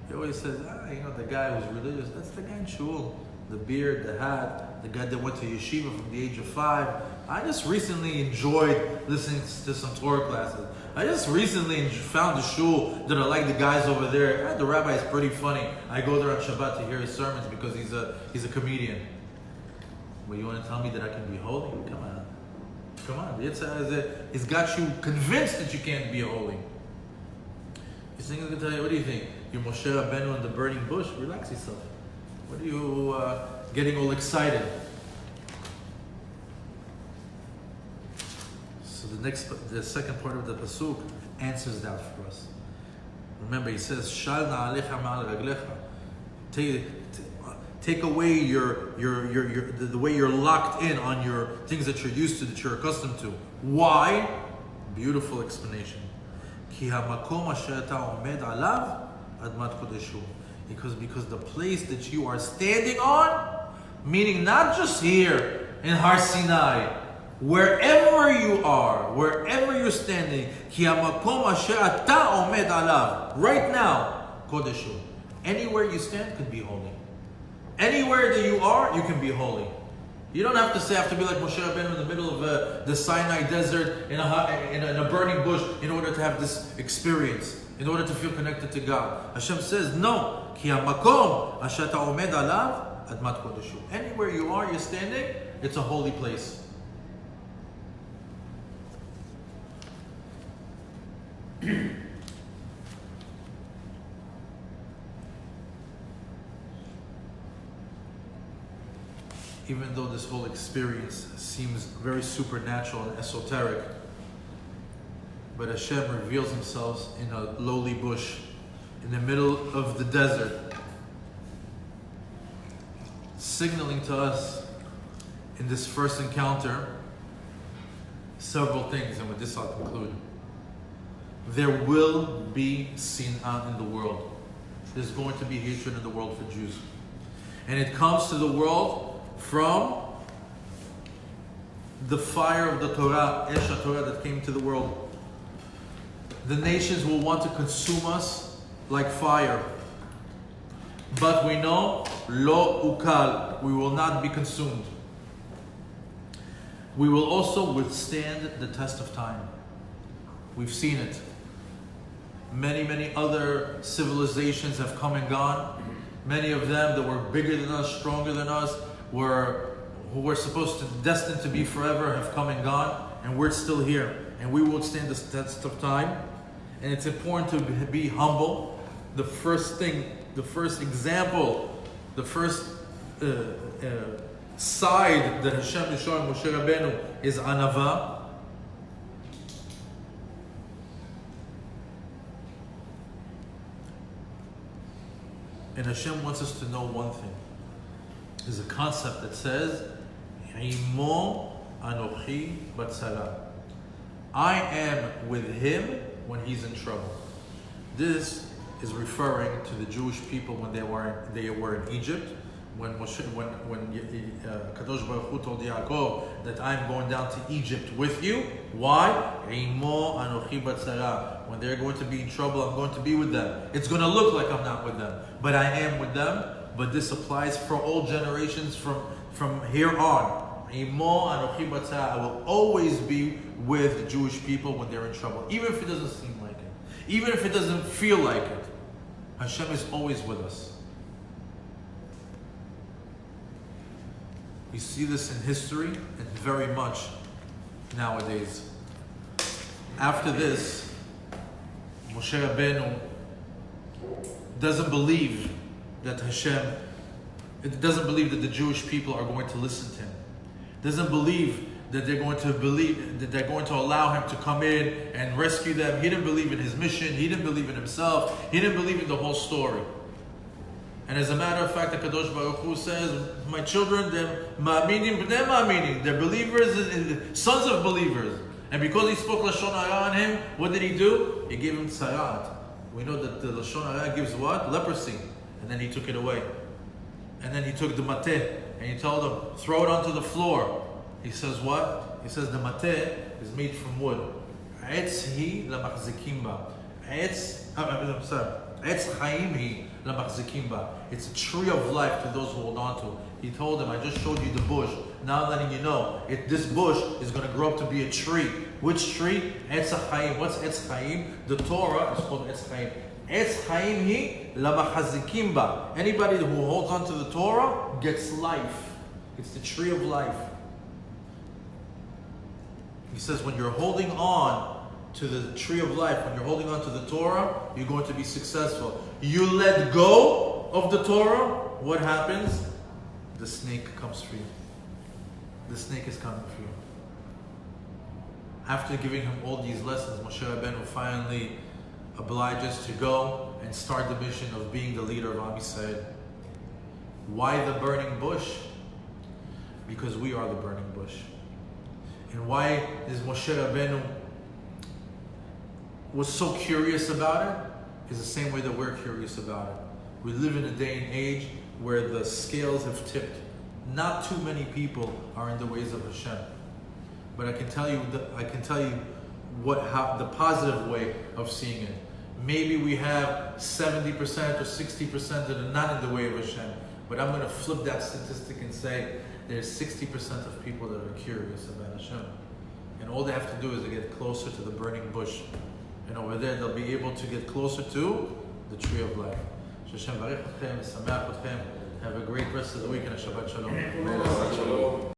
He always says, the guy who's religious, that's the guy in shul. The beard, the hat, the guy that went to yeshiva from the age of 5. I just recently enjoyed listening to some Torah classes. I just recently found a shul that I like the guys over there. The rabbi is pretty funny. I go there on Shabbat to hear his sermons because he's a comedian. But you want to tell me that I can be holy? Come on. The Yetzer Hara has got you convinced that you can't be holy. He's going to tell you, what do you think? You're Moshe Rabbeinu in the burning bush? Relax yourself. What are you getting all excited? So the second part of the pasuk answers that for us. Remember, he says, "Shal na'alecha ma'al raglecha." Take away the way you're locked in on your things that you're used to, that you're accustomed to. Why? Beautiful explanation. כי המקום אשר אתה עומד עליו, אדמת קודש הוא. Because the place that you are standing on, meaning not just here in Har Sinai, wherever you are, wherever you're standing, כי המקום אשר אתה עומד עליו, right now, קודש הוא. Anywhere you stand could be holy. Anywhere that you are, you can be holy. You don't have to be like Moshe Rabbeinu in the middle of the Sinai desert in a burning bush in order to have this experience, in order to feel connected to God. Hashem says, no. כי המקום אשר אתה עומד עליו, אדמת קודש הוא. Anywhere you are, you're standing, it's a holy place. Even though this whole experience seems very supernatural and esoteric, but Hashem reveals himself in a lowly bush, in the middle of the desert, signaling to us in this first encounter several things, and with this I'll conclude. There will be sin'ah in the world. There's going to be hatred in the world for Jews. And it comes to the world from the fire of the Torah, Esh HaTorah, that came to the world. The nations will want to consume us like fire. But we know, lo ukal, we will not be consumed. We will also withstand the test of time. We've seen it. Many other civilizations have come and gone. Many of them that were bigger than us, stronger than us, who were destined to be forever, have come and gone, and we're still here. And we will stand the test of time. And it's important to be humble. The first example, the first side that Hashem is showing Moshe Rabbeinu is anava. And Hashem wants us to know one thing. There's a concept that says, Imo anochi batzara. I am with him when he's in trouble. This is referring to the Jewish people when they were in Egypt. When Kadosh Baruch Hu told Yaakov that I'm going down to Egypt with you. Why? Imo anochi batzara. When they're going to be in trouble, I'm going to be with them. It's going to look like I'm not with them, but I am with them. But this applies for all generations from here on. Imo anochi batzara. I will always be with the Jewish people when they're in trouble, even if it doesn't seem like it, even if it doesn't feel like it. Hashem is always with us. We see this in history and very much nowadays. After this, Moshe Rabbeinu doesn't believe that the Jewish people are going to listen to him. Doesn't believe that they're going to allow him to come in and rescue them. He didn't believe in his mission. He didn't believe in himself. He didn't believe in the whole story. And as a matter of fact, the Kadosh Baruch Hu says, my children, they're ma'aminim, they're believers, sons of believers. And because he spoke Lashon Hara on him, what did he do? He gave him tzarat. We know that the Lashon Hara gives what? Leprosy. And then he took it away. And then he took the mateh, and he told him, throw it onto the floor. He says what? He says the mateh is made from wood. Etz hi lamachzikim ba. Etz chaim hi lamachzikim ba. It's a tree of life to those who hold on to. He told him, I just showed you the bush. Now I'm letting you know, this bush is going to grow up to be a tree. Which tree? Etz chaim. What's Etz chaim? The Torah is called Etz chaim. Etz chaim hi lamachzikim ba. Anybody who holds on to the Torah gets life. It's the tree of life. He says, when you're holding on to the tree of life, when you're holding on to the Torah, you're going to be successful. You let go of the Torah, what happens? The snake comes for you. The snake is coming for you. After giving him all these lessons, Moshe Rabbeinu finally obliges to go and start the mission of being the leader of Am Yisrael. Why the burning bush? Because we are the burning bush. And why is Moshe Rabbeinu was so curious about it is the same way that we're curious about it. We live in a day and age where the scales have tipped. Not too many people are in the ways of Hashem. But I can tell you how the positive way of seeing it. Maybe we have 70% or 60% that are not in the way of Hashem. But I'm going to flip that statistic and say there's 60% of people that are curious about Hashem. And all they have to do is to get closer to the burning bush. And over there they'll be able to get closer to the tree of life. Hashem barech atkhem, sameach atkhem. Have a great rest of the week and a Shabbat Shalom.